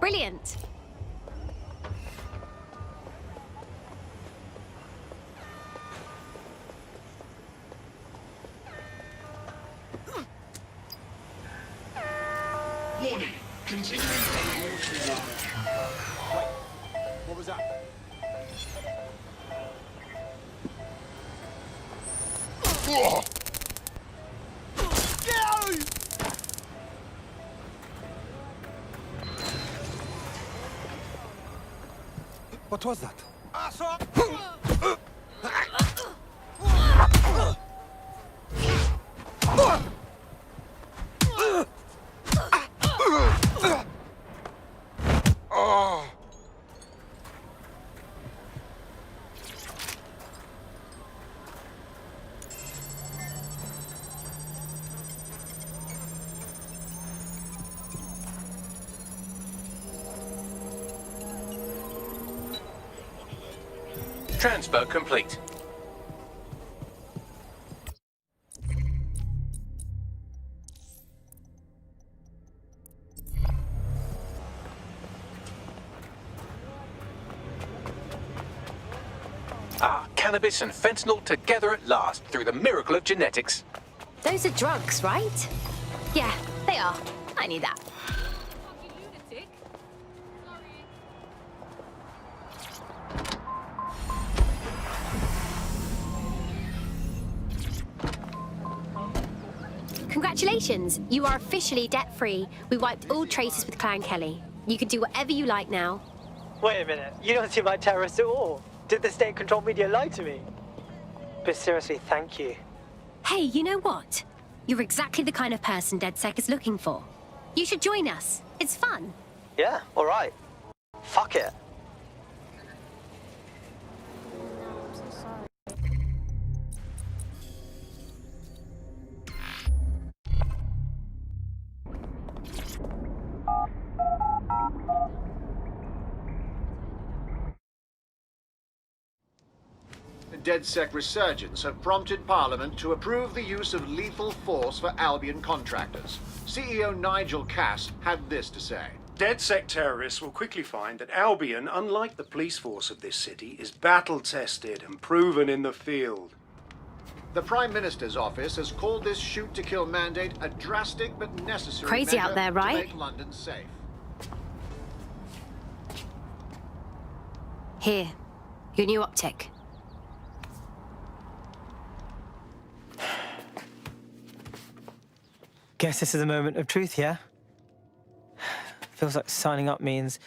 Brilliant. Warning. Continuing What was that? What was that? Transfer complete. Cannabis and fentanyl together at last through the miracle of genetics. Those are drugs, right? Yeah, they are. I knew that. Congratulations, you are officially debt-free. We wiped all traces with Clan Kelly. You can do whatever you like now. Wait a minute, you don't seem like terrorists at all. Did the state-controlled media lie to me? But seriously, thank you. Hey, you know what? You're exactly the kind of person DedSec is looking for. You should join us. It's fun. Yeah, all right. Fuck it. DedSec resurgence have prompted Parliament to approve the use of lethal force for Albion contractors. CEO Nigel Cass had this to say. DedSec terrorists will quickly find that Albion, unlike the police force of this city, is battle-tested and proven in the field. The Prime Minister's office has called this shoot-to-kill mandate a drastic but necessary Crazy measure out there, right? to make London safe. Here, your new optic. Guess this is a moment of truth, yeah? Feels like signing up means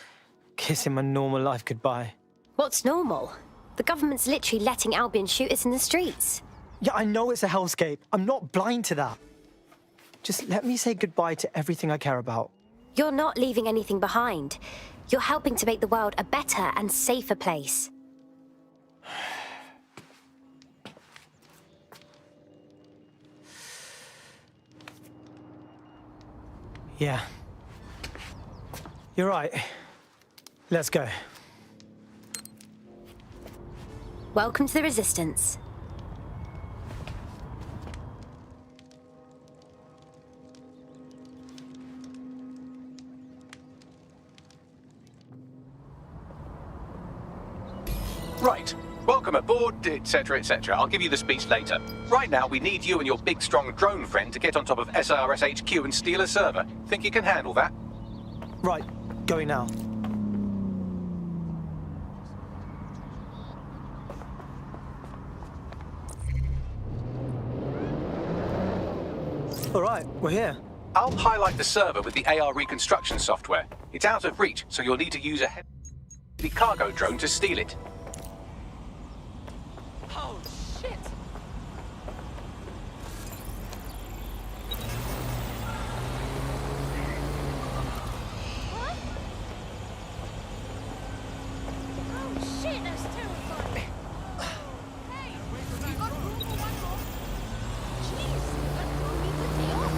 kissing my normal life goodbye. What's normal? The government's literally letting Albion shoot us in the streets. Yeah, I know it's a hellscape. I'm not blind to that. Just let me say goodbye to everything I care about. You're not leaving anything behind. You're helping to make the world a better and safer place. Yeah. You're right. Let's go. Welcome to the Resistance. Right. Welcome aboard, etc., etc. I'll give you the speech later. Right now, we need you and your big, strong drone friend to get on top of SRS HQ and steal a server. Think you can handle that? Right. Going now. All right, we're here. I'll highlight the server with the AR reconstruction software. It's out of reach, so you'll need to use a heavy cargo drone to steal it. Oh, shit! What? Oh, shit, that's terrifying. Hey, you got room for one more? Jeez, that threw me the day off.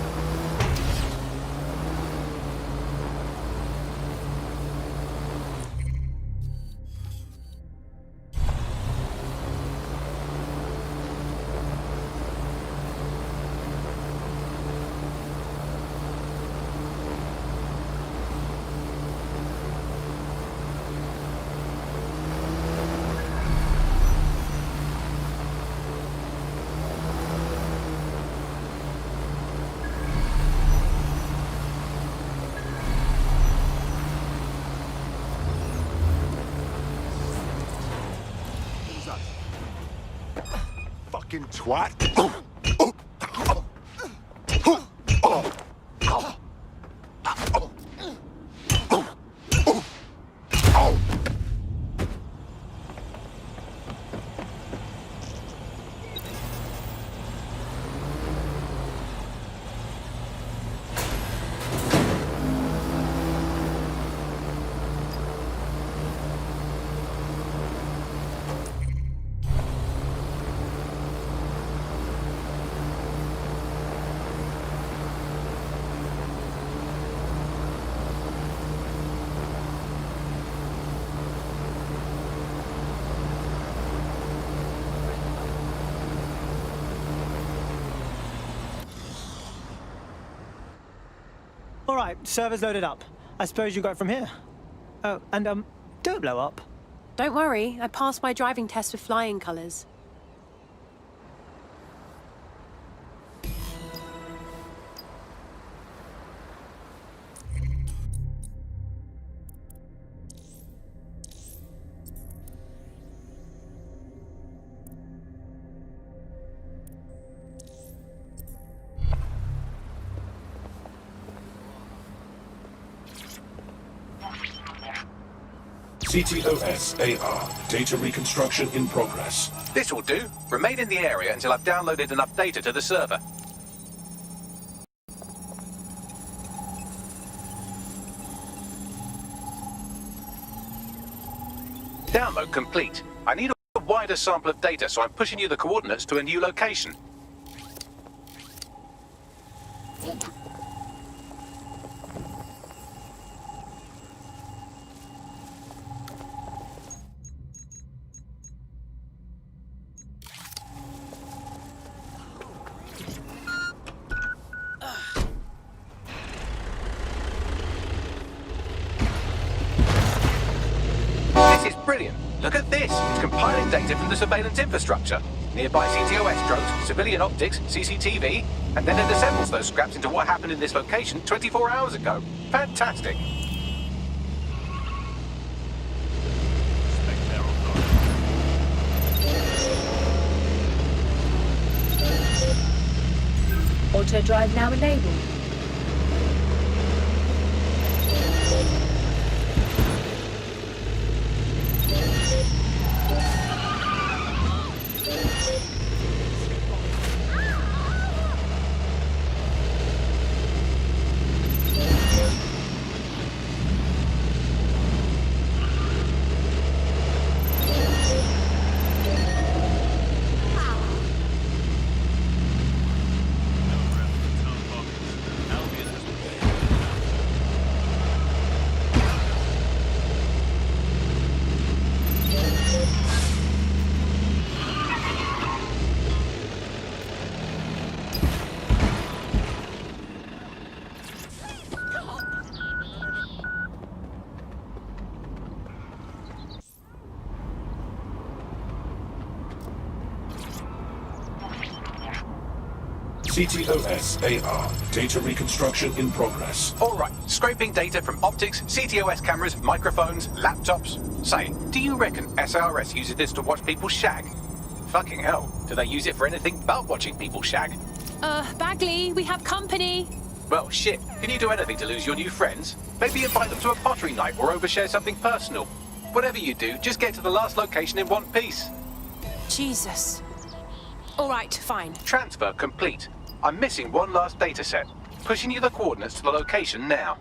Fucking twat. All right, server's loaded up. I suppose you got it from here. Oh, and don't blow up. Don't worry, I passed my driving test with flying colours. CTOS AR. Data reconstruction in progress. This will do. Remain in the area until I've downloaded enough data to the server. Download complete. I need a wider sample of data, so I'm pushing you the coordinates to a new location. This is brilliant. Look at this. It's compiling data from the surveillance infrastructure. Nearby CTOS drones, civilian optics, CCTV, and then it assembles those scraps into what happened in this location 24 hours ago. Fantastic. Auto drive now enabled. CTOS AR. Data reconstruction in progress. All right, scraping data from optics, CTOS cameras, microphones, laptops. Say, do you reckon SRS uses this to watch people shag? Fucking hell, do they use it for anything but watching people shag? Bagley, we have company. Well, shit. Can you do anything to lose your new friends? Maybe invite them to a pottery night or overshare something personal. Whatever you do, just get to the last location in one piece. Jesus. All right, fine. Transfer complete. I'm missing one last data set. Pushing you the coordinates to the location now.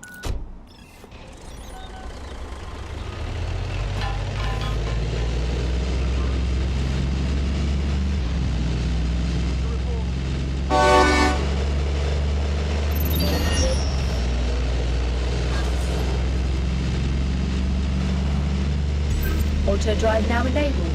Auto drive now enabled.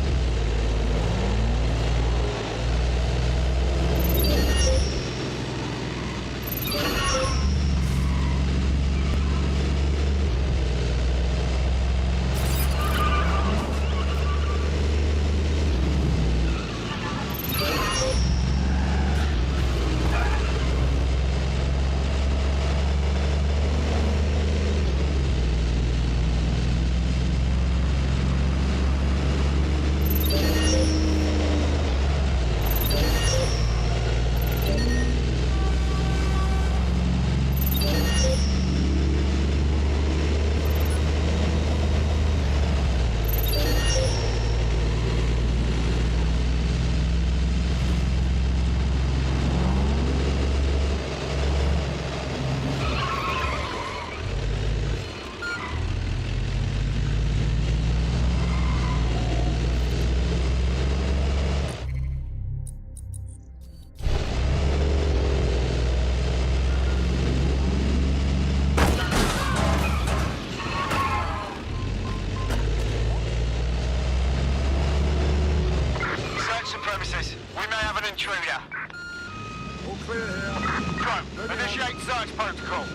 Initiate search protocol.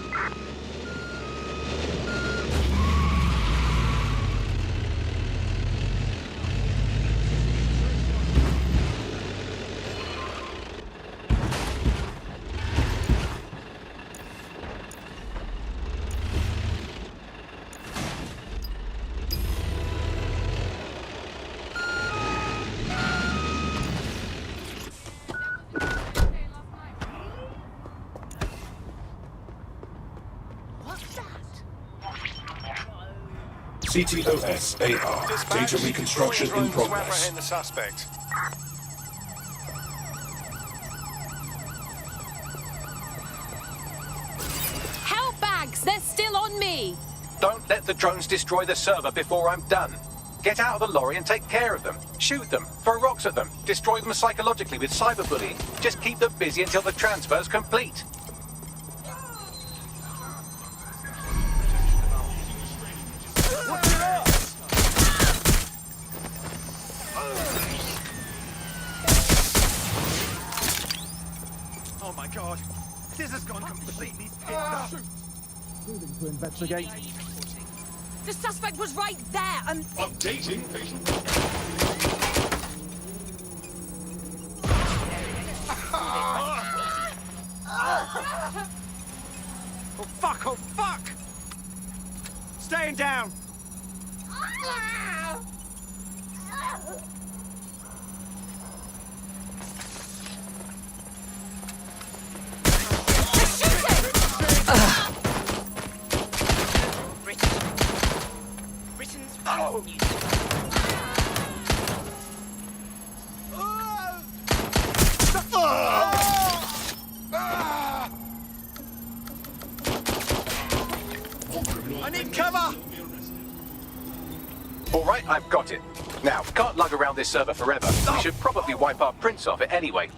CTOS AR. Data reconstruction in progress. The suspect. Help bags! They're still on me! Don't let the drones destroy the server before I'm done. Get out of the lorry and take care of them. Shoot them, throw rocks at them, destroy them psychologically with cyberbullying. Just keep them busy until the transfer's complete. Oh my god, this has gone completely tits. Moving to investigate. The suspect was right there and... Updating patient. Oh fuck, oh fuck! Staying down! Britain's oh. News. I need cover! All right, I've got it. Now, can't lug around this server forever. We should probably wipe our prints off it anyway.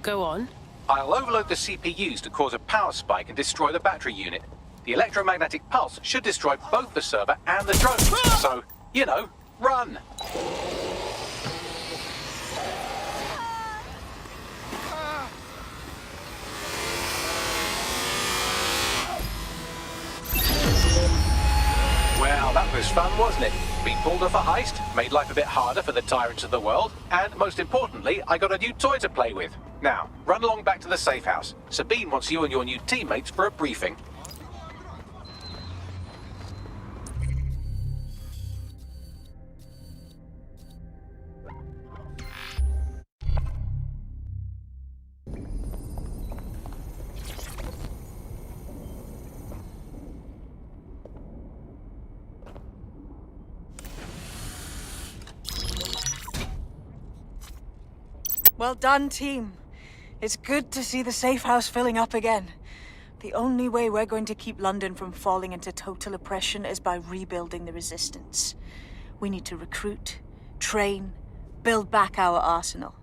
Go on. I'll overload the CPUs to cause a power spike and destroy the battery unit. The electromagnetic pulse should destroy both the server and the drone. So, you know, run! Well, that was fun, wasn't it? We pulled off a heist, made life a bit harder for the tyrants of the world, and most importantly, I got a new toy to play with. Now, run along back to the safe house. Sabine wants you and your new teammates for a briefing. Well done, team. It's good to see the safe house filling up again. The only way we're going to keep London from falling into total oppression is by rebuilding the resistance. We need to recruit, train, build back our arsenal.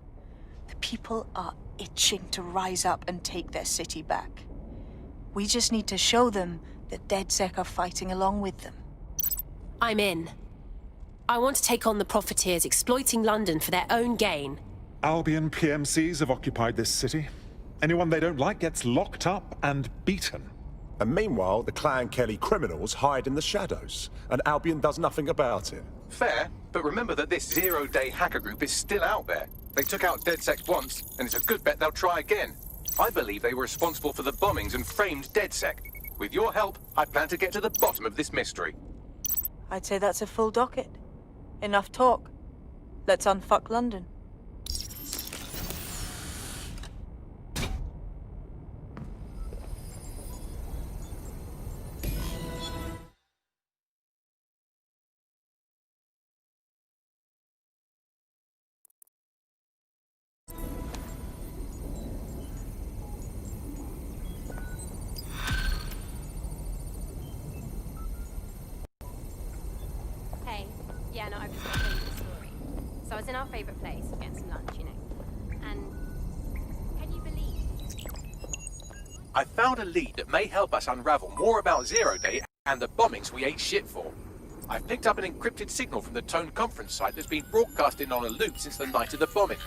The people are itching to rise up and take their city back. We just need to show them that DedSec are fighting along with them. I'm in. I want to take on the profiteers exploiting London for their own gain. Albion PMCs have occupied this city. Anyone they don't like gets locked up and beaten. And meanwhile, the Clan Kelly criminals hide in the shadows, and Albion does nothing about it. Fair, but remember that this zero-day hacker group is still out there. They took out DedSec once, and it's a good bet they'll try again. I believe they were responsible for the bombings and framed DedSec. With your help, I plan to get to the bottom of this mystery. I'd say that's a full docket. Enough talk. Let's unfuck London. Hey, yeah, no, I've just got to tell you the story. So I was in our favourite place, getting some lunch, you know. And can you believe? I found a lead that may help us unravel more about Zero Day and the bombings we ate shit for. I've picked up an encrypted signal from the Tone conference site that's been broadcasting on a loop since the night of the bombing.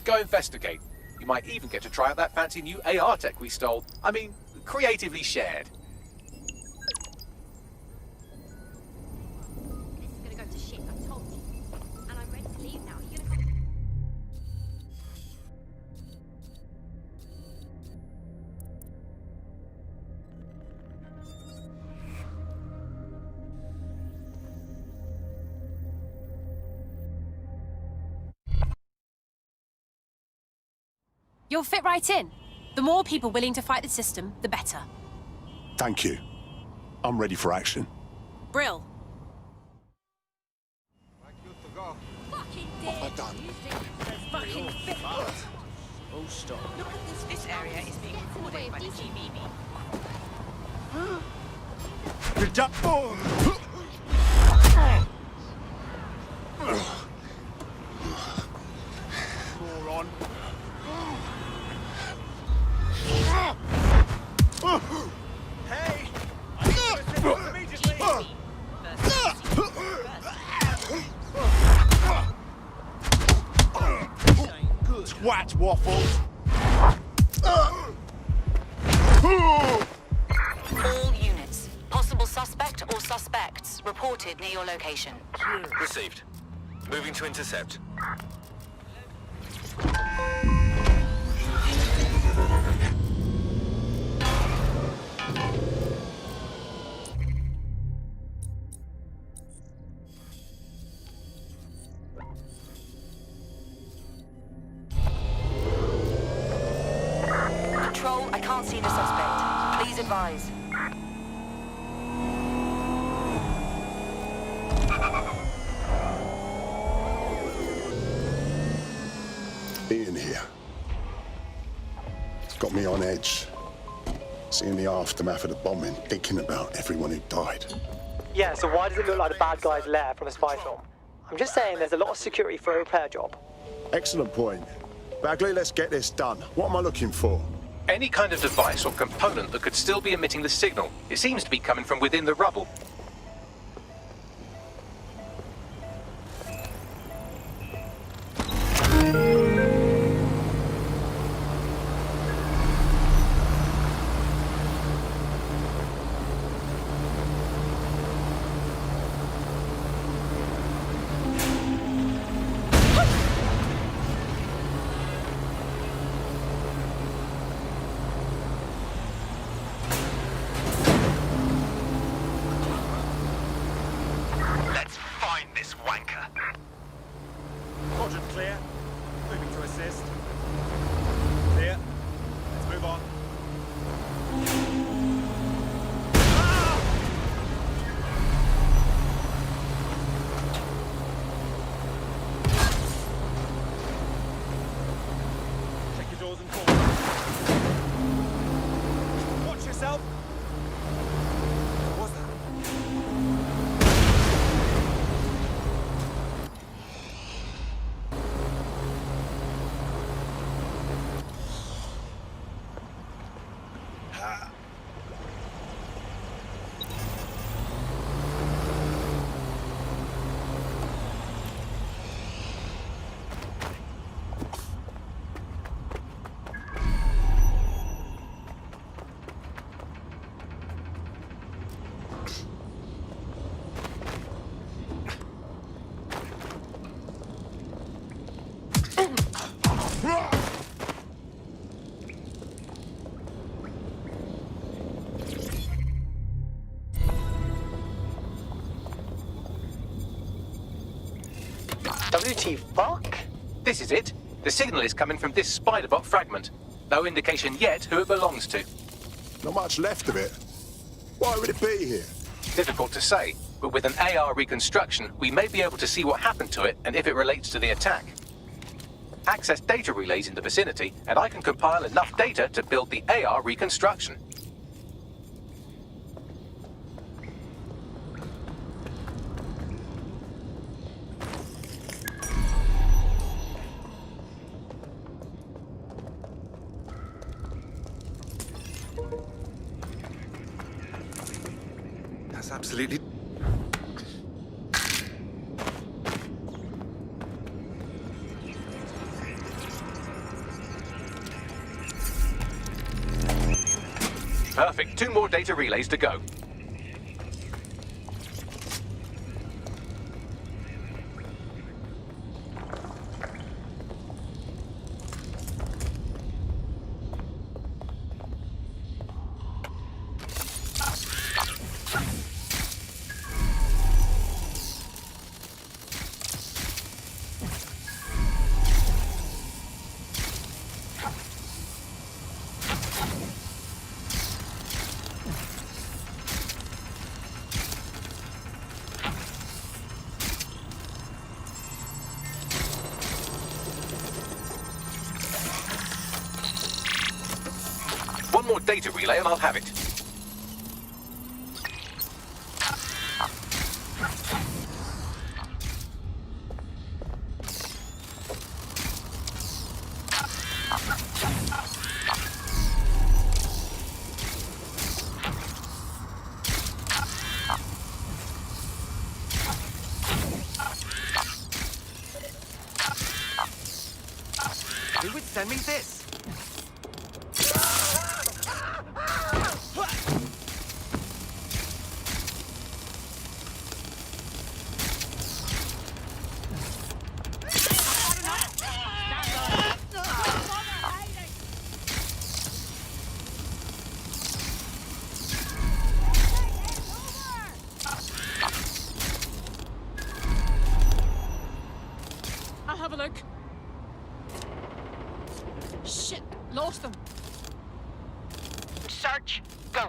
Go investigate. You might even get to try out that fancy new AR tech we stole. I mean, creatively shared. This is gonna go to shit, I told you. And I'm ready to leave now. Are you gonna come? You'll fit right in. The more people willing to fight the system, the better. Thank you. I'm ready for action. Brill. Fucking What have I done? fucking fit. Oh, stop. Look at this. This area is being recorded by the GBB. Moron. Hey! I need to assist immediately! Twat waffles. All units. Possible suspect or suspects reported near your location. Received. Moving to intercept. Control, I can't see the suspect. Please advise. Being here. It's got me on edge. Seeing the aftermath of the bombing, thinking about everyone who died. Yeah, so why does it look like the bad guy's lair from a spy film? I'm just saying there's a lot of security for a repair job. Excellent point. Bagley, let's get this done. What am I looking for? Any kind of device or component that could still be emitting the signal. It seems to be coming from within the rubble. Let's find this wanker. Quadrant clear. Moving to assist. Clear. Let's move on. WT fuck? This is it. The signal is coming from this Spiderbot fragment. No indication yet who it belongs to. Not much left of it. Why would it be here? Difficult to say, but with an AR reconstruction, we may be able to see what happened to it and if it relates to the attack. Access data relays in the vicinity, and I can compile enough data to build the AR reconstruction. That's absolutely... Perfect. 2 more data relays to go. One more data relay and I'll have it. Who would send me this? I'll have a look. Shit, lost them. Search. Go.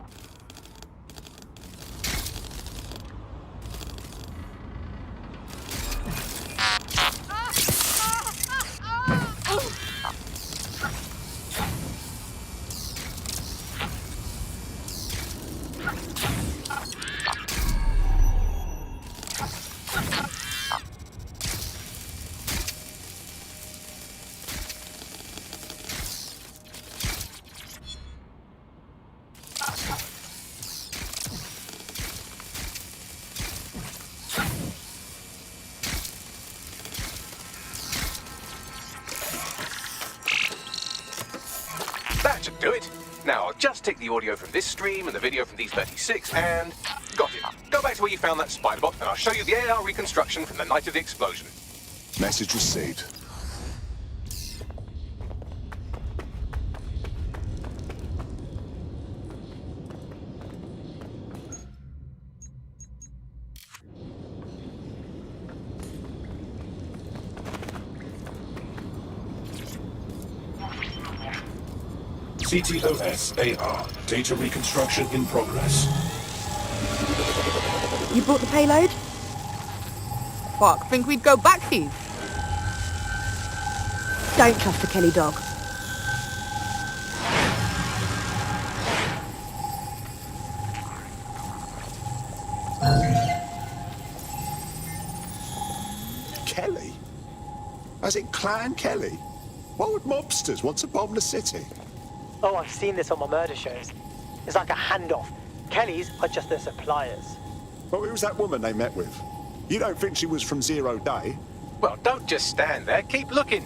That should do it. Now, I'll just take the audio from this stream and the video from these 36 and... got it. Go back to where you found that Spiderbot and I'll show you the AR reconstruction from the night of the explosion. Message received. CTOS AR. Data reconstruction in progress. You brought the payload? Fuck, think we'd go back here? Don't trust the Kelly dog. Kelly? As in Clan Kelly? Why would mobsters want to bomb the city? Oh, I've seen this on my murder shows. It's like a handoff. Kellys are just their suppliers. Well, who was that woman they met with? You don't think she was from Zero Day? Well, don't just stand there. Keep looking.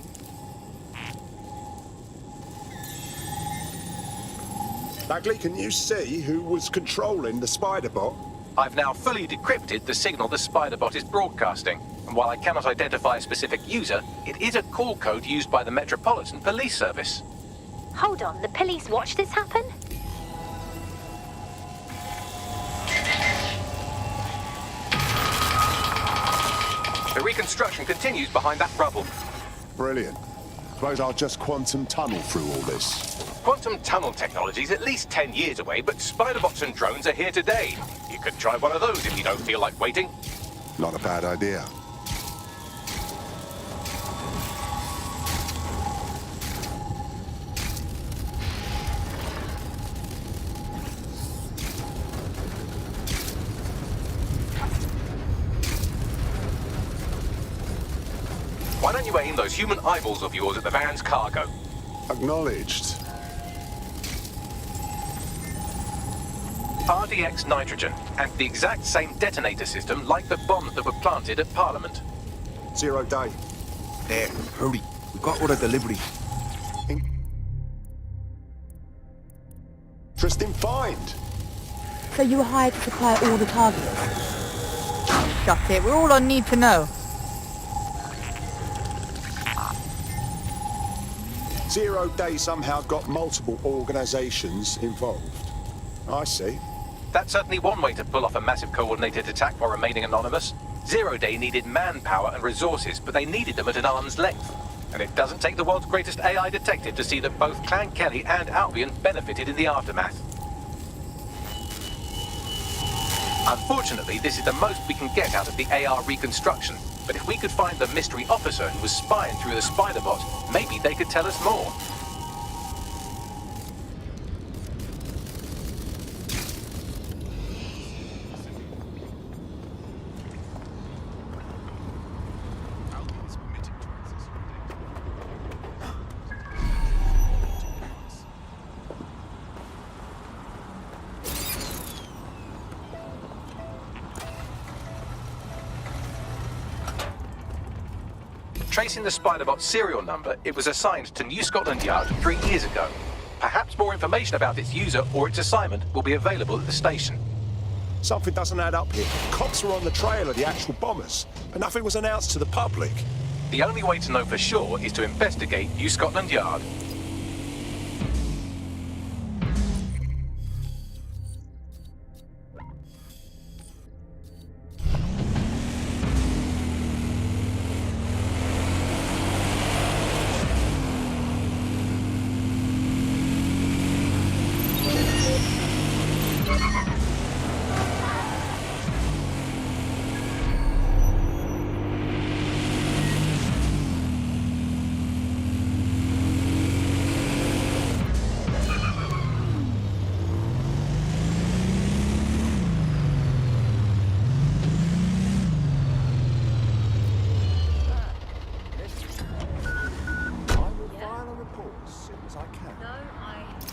Bagley, can you see who was controlling the Spiderbot? I've now fully decrypted the signal the Spiderbot is broadcasting. And while I cannot identify a specific user, it is a call code used by the Metropolitan Police Service. Hold on, the police watched this happen? The reconstruction continues behind that rubble. Brilliant. Suppose I'll just quantum tunnel through all this. Quantum tunnel technology's at least 10 years away, but spider-bots and drones are here today. You could try one of those if you don't feel like waiting. Not a bad idea. Why don't you aim those human eyeballs of yours at the van's cargo? Acknowledged. RDX nitrogen, and the exact same detonator system like the bombs that were planted at Parliament. 0 day. There, hurry. We've got all the delivery. Interesting find. So you were hired to supply all the targets? Got it. We're all on need to know. 0 day somehow got multiple organisations involved. I see. That's certainly one way to pull off a massive coordinated attack while remaining anonymous. 0 day needed manpower and resources, but they needed them at an arm's length. And it doesn't take the world's greatest AI detective to see that both Clan Kelly and Albion benefited in the aftermath. Unfortunately, this is the most we can get out of the AR reconstruction. But if we could find the mystery officer who was spying through the spider bot, maybe they could tell us more. Tracing the Spider-Bot's serial number, it was assigned to New Scotland Yard 3 years ago. Perhaps more information about its user or its assignment will be available at the station. Something doesn't add up here. Cops were on the trail of the actual bombers, but nothing was announced to the public. The only way to know for sure is to investigate New Scotland Yard.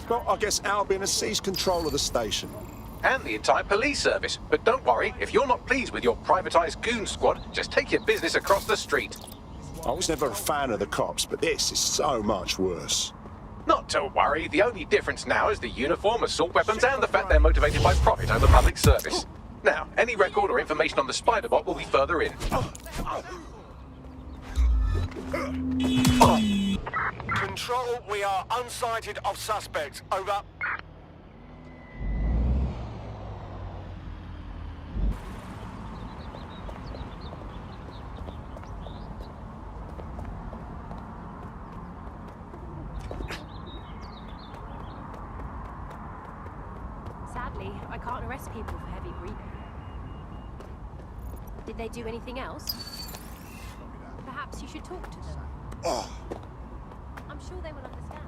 Well, I guess Albion has seized control of the station. And the entire police service. But don't worry, if you're not pleased with your privatised goon squad, just take your business across the street. I was never a fan of the cops, but this is so much worse. Not to worry, the only difference now is the uniform, assault weapons, and the fact they're motivated by profit over public service. Now, any record or information on the Spider-Bot will be further in. Control, we are unsighted of suspects. Over. Sadly, I can't arrest people for heavy breathing. Did they do anything else? Perhaps you should talk to them. Oh. I'm sure they will understand.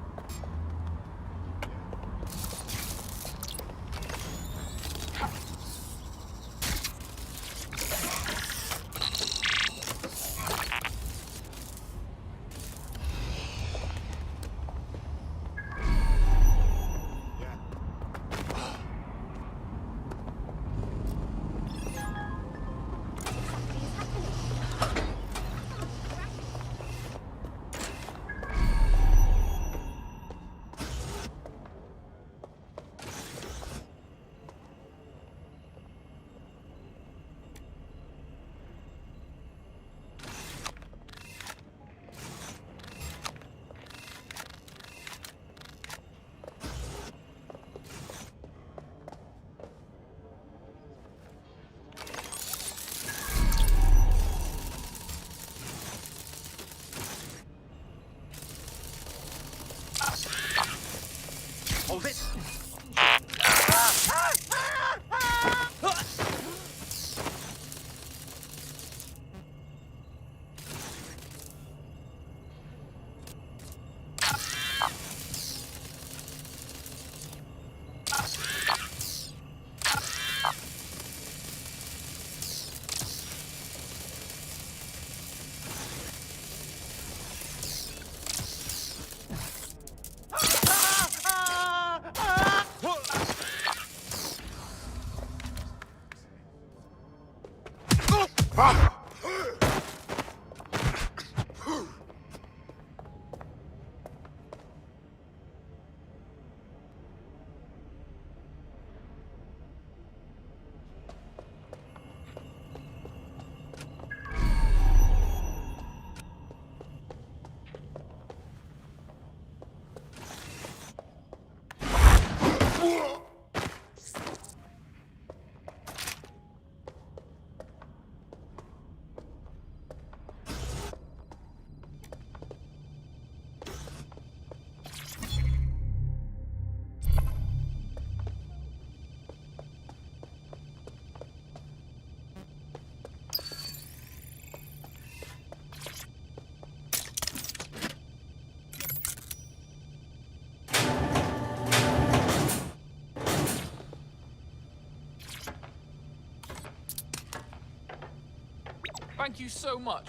Thank you so much.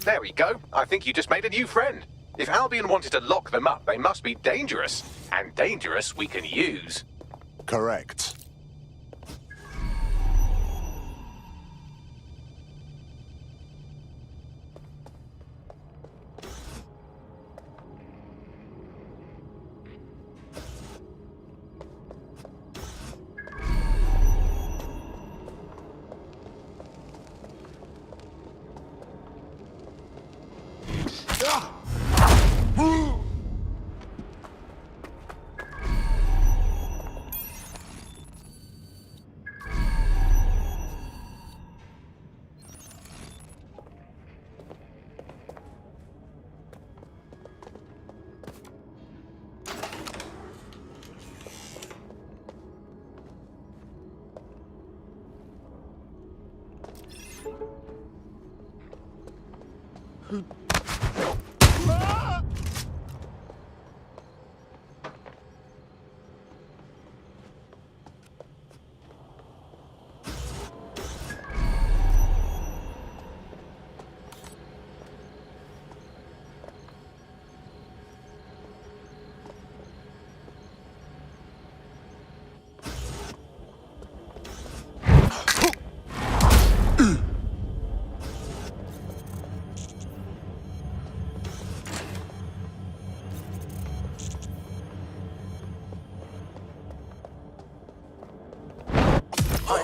There we go. I think you just made a new friend. If Albion wanted to lock them up, they must be dangerous. And dangerous we can use. Correct.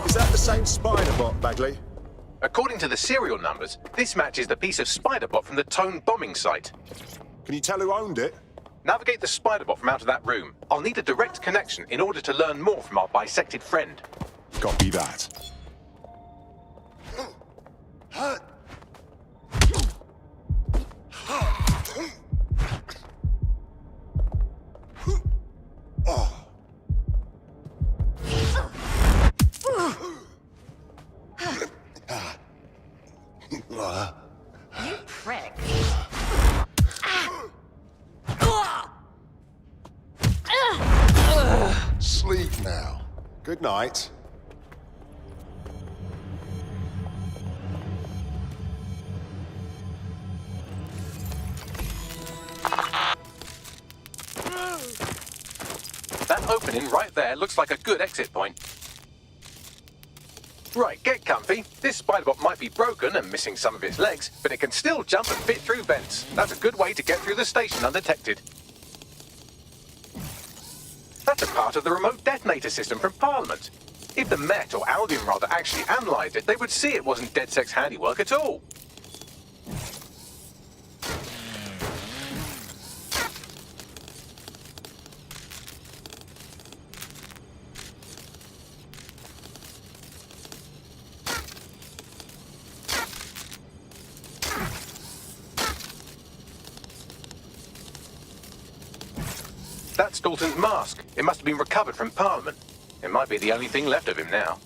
Is that the same spider bot, Bagley? According to the serial numbers, this matches the piece of spider bot from the Tone bombing site. Can you tell who owned it? Navigate the spider bot from out of that room. I'll need a direct connection in order to learn more from our bisected friend. Copy that. You prick. Sleep now. Good night. That opening right there looks like a good exit point. Right, get comfy. This spiderbot might be broken and missing some of its legs, but it can still jump and fit through vents. That's a good way to get through the station undetected. That's a part of the remote detonator system from Parliament. If the Met, or Albion rather, actually analysed it, they would see it wasn't DedSec's handiwork at all. That's Dalton's mask. It must have been recovered from Parliament. It might be the only thing left of him now.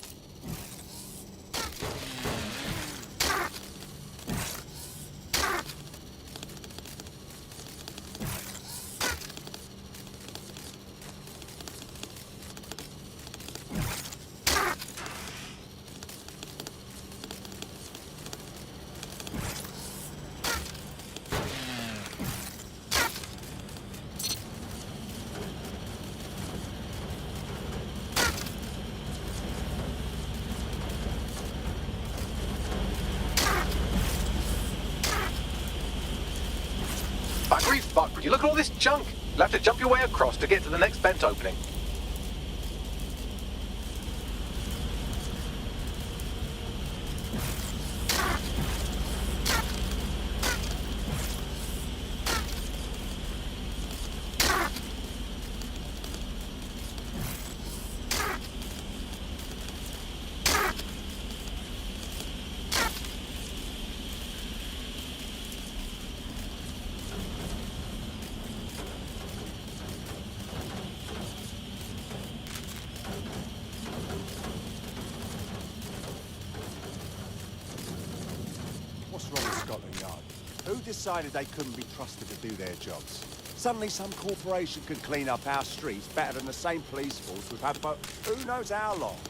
Buggery fuck, would you look at all this junk? You'll have to jump your way across to get to the next vent opening. What's wrong with Scotland Yard? Who decided they couldn't be trusted to do their jobs? Suddenly some corporation could clean up our streets better than the same police force we've had for who knows how long.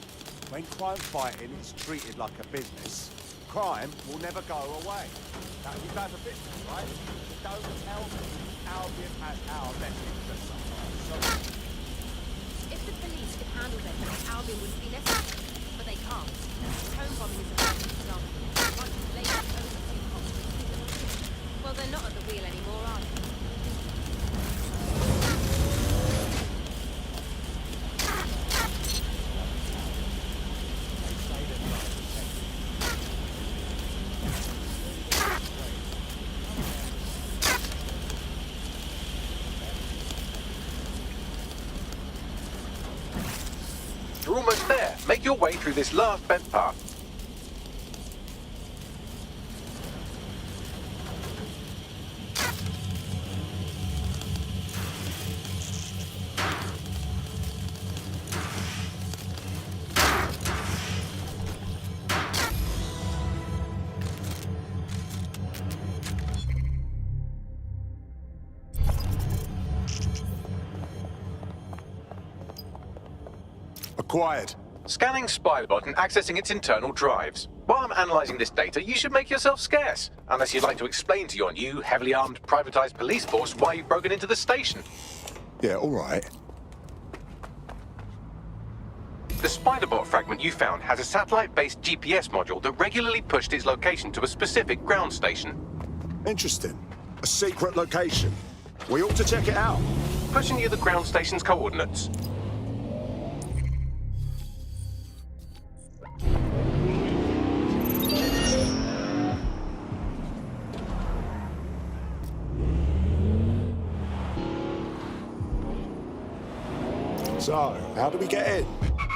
When crime fighting is treated like a business, crime will never go away. Now, you guys are business, right? So don't tell me Albion has our best interests sometimes. So If the police could handle them, Albion wouldn't be necessary. But they can't. Home bombing is a perfect example. Once the ladies own the two cops. Well, they're not at the wheel anymore, are they? You're almost there. Make your way through this last bent path. Acquired. Scanning Spybot and accessing its internal drives. While I'm analysing this data, you should make yourself scarce. Unless you'd like to explain to your new, heavily armed, privatised police force why you've broken into the station. Yeah, all right. The Spiderbot fragment you found has a satellite-based GPS module that regularly pushed its location to a specific ground station. Interesting. A secret location. We ought to check it out. Pushing you the ground station's coordinates. So, how do we get in?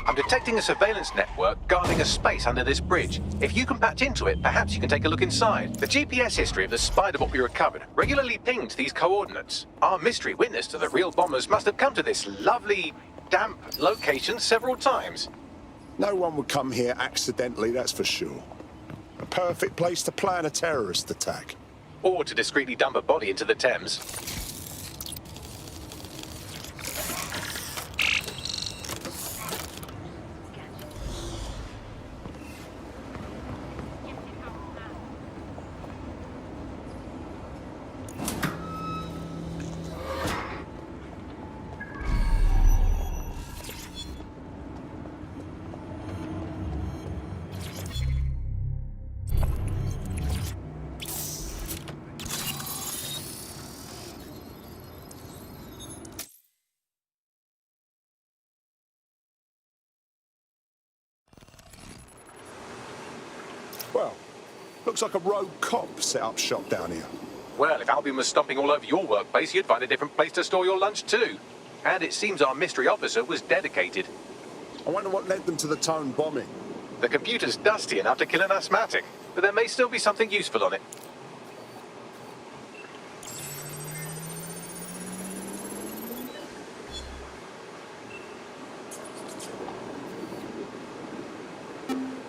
I'm detecting a surveillance network guarding a space under this bridge. If you can patch into it, perhaps you can take a look inside. The GPS history of the Spiderbot we recovered regularly pinged these coordinates. Our mystery witness to the real bombers must have come to this lovely, damp location several times. No one would come here accidentally, that's for sure. A perfect place to plan a terrorist attack. Or to discreetly dump a body into the Thames. Well, looks like a rogue cop set up shop down here. Well, if Albion was stomping all over your workplace, you'd find a different place to store your lunch too. And it seems our mystery officer was dedicated. I wonder what led them to the Tone bombing. The computer's dusty enough to kill an asthmatic, but there may still be something useful on it.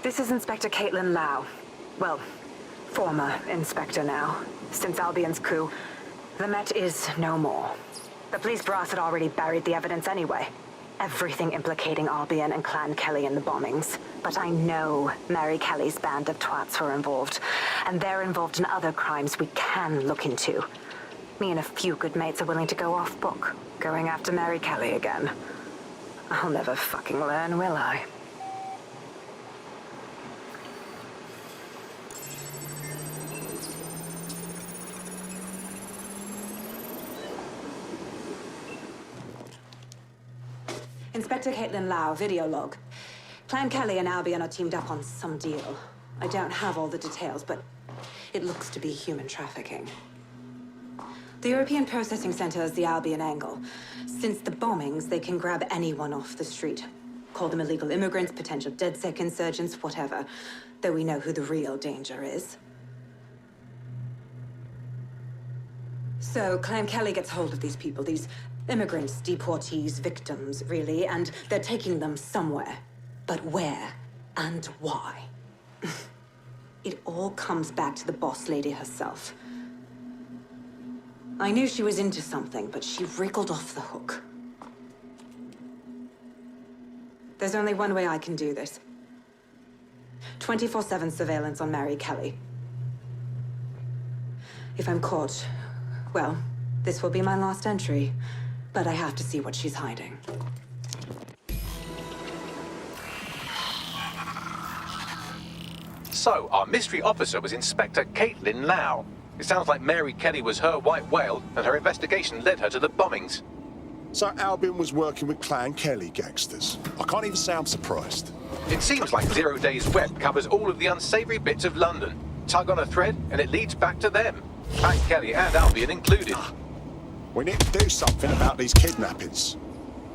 This is Inspector Caitlin Lau. Well, former Inspector now. Since Albion's coup, the Met is no more. The police brass had already buried the evidence anyway. Everything implicating Albion and Clan Kelly in the bombings. But I know Mary Kelly's band of twats were involved, and they're involved in other crimes we can look into. Me and a few good mates are willing to go off book, going after Mary Kelly again. I'll never fucking learn, will I? Inspector Caitlin Lau, video log. Clan Kelly and Albion are teamed up on some deal. I don't have all the details, but it looks to be human trafficking. The European Processing Center is the Albion angle. Since the bombings, they can grab anyone off the street. Call them illegal immigrants, potential DedSec insurgents, whatever. Though we know who the real danger is. So Clan Kelly gets hold of these people, these immigrants, deportees, victims, really, and they're taking them somewhere. But where and why? It all comes back to the boss lady herself. I knew she was into something, but she wriggled off the hook. There's only one way I can do this. 24/7 surveillance on Mary Kelly. If I'm caught, well, this will be my last entry. But I have to see what she's hiding. So, our mystery officer was Inspector Caitlin Lau. It sounds like Mary Kelly was her white whale, and her investigation led her to the bombings. So Albion was working with Clan Kelly gangsters. I can't even say I'm surprised. It seems like 0 Day's web covers all of the unsavory bits of London. Tug on a thread, and it leads back to them. Clan Kelly and Albion included. We need to do something about these kidnappings.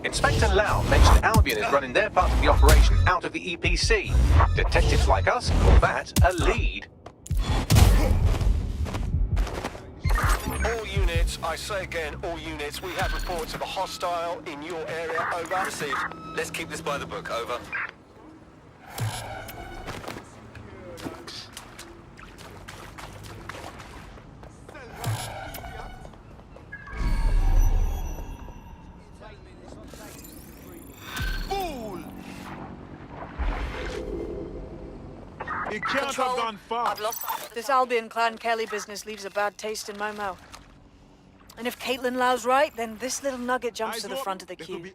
Inspector Lau mentioned Albion is running their part of the operation out of the EPC. Detectives like us call that a lead. All units, I say again, all units, we have reports of a hostile in your area, over. Received. Let's keep this by the book, over. You can't have gone far. This Albion Clan Kelly business leaves a bad taste in my mouth. And if Caitlin Lau's right, then this little nugget jumps to the front of the queue.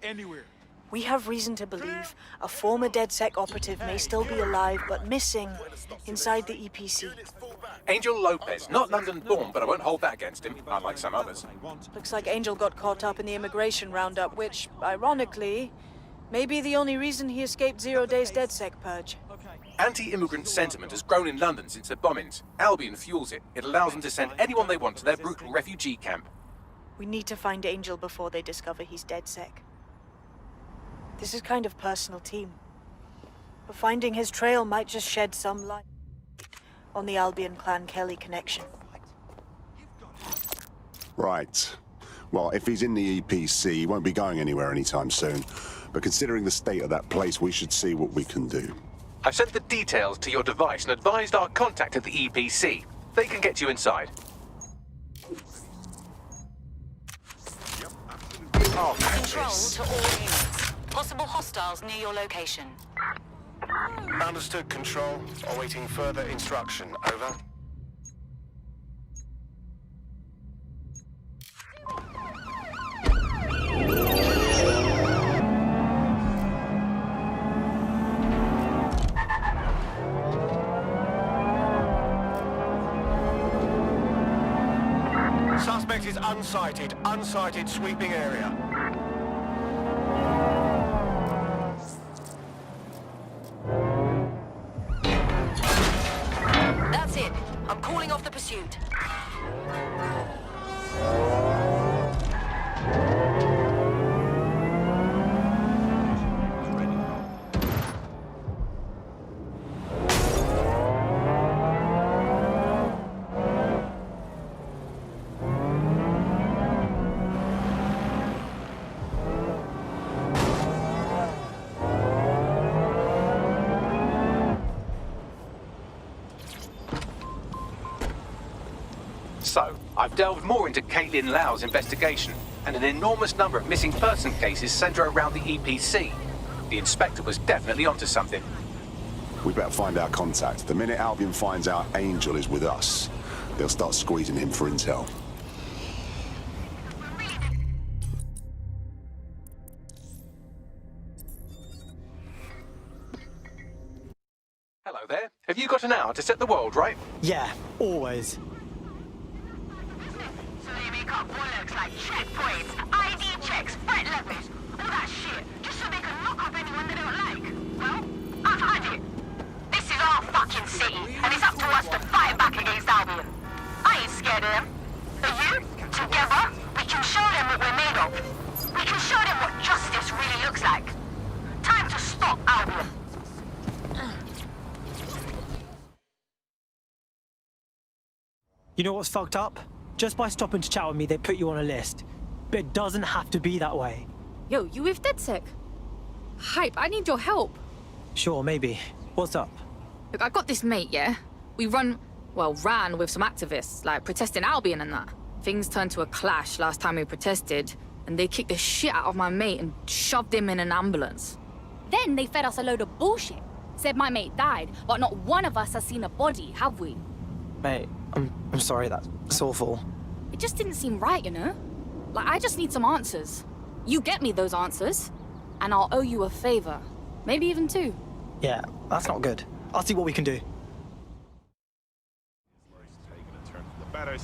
We have reason to believe a former DedSec operative may still be alive, but missing inside the EPC. Angel Lopez, not London-born, but I won't hold that against him, unlike some others. Looks like Angel got caught up in the immigration roundup, which, ironically, may be the only reason he escaped 0 Day's DedSec purge. Anti-immigrant sentiment has grown in London since the bombings. Albion fuels it. It allows them to send anyone they want to their brutal refugee camp. We need to find Angel before they discover he's DedSec. This is kind of personal, team. But finding his trail might just shed some light on the Albion Clan Kelly connection. Right. Well, if he's in the EPC, he won't be going anywhere anytime soon. But considering the state of that place, we should see what we can do. I've sent the details to your device and advised our contact at the EPC. They can get you inside. Control to all units. Possible hostiles near your location. Understood, Control. Awaiting further instruction, over. Suspect is unsighted. Unsighted sweeping area. That's it. I'm calling off the pursuit. So, I've delved more into Caitlin Lau's investigation, and an enormous number of missing person cases centre around the EPC. The inspector was definitely onto something. We better find our contact. The minute Albion finds out Angel is with us, they'll start squeezing him for intel. Hello there. Have you got an hour to set the world right? Yeah, always. So they make up bollocks like checkpoints, ID checks, threat levels, all that shit, just so they can lock up anyone they don't like. Well, I've had it. This is our fucking city, and it's up to us to fight back against Albion. I ain't scared of them. But you, together, we can show them what we're made of. We can show them what justice really looks like. Time to stop Albion. You know what's fucked up? Just by stopping to chat with me, they put you on a list. But it doesn't have to be that way. Yo, you with DedSec? Hype, I need your help. Sure, maybe. What's up? Look, I got this mate, yeah? We ran with some activists, like protesting Albion and that. Things turned to a clash last time we protested, and they kicked the shit out of my mate and shoved him in an ambulance. Then they fed us a load of bullshit. Said my mate died, but not one of us has seen a body, have we? Mate, I'm sorry, that's awful. It just didn't seem right, you know? Like, I just need some answers. You get me those answers, and I'll owe you a favor. Maybe even two. Yeah, that's not good. I'll see what we can do. The better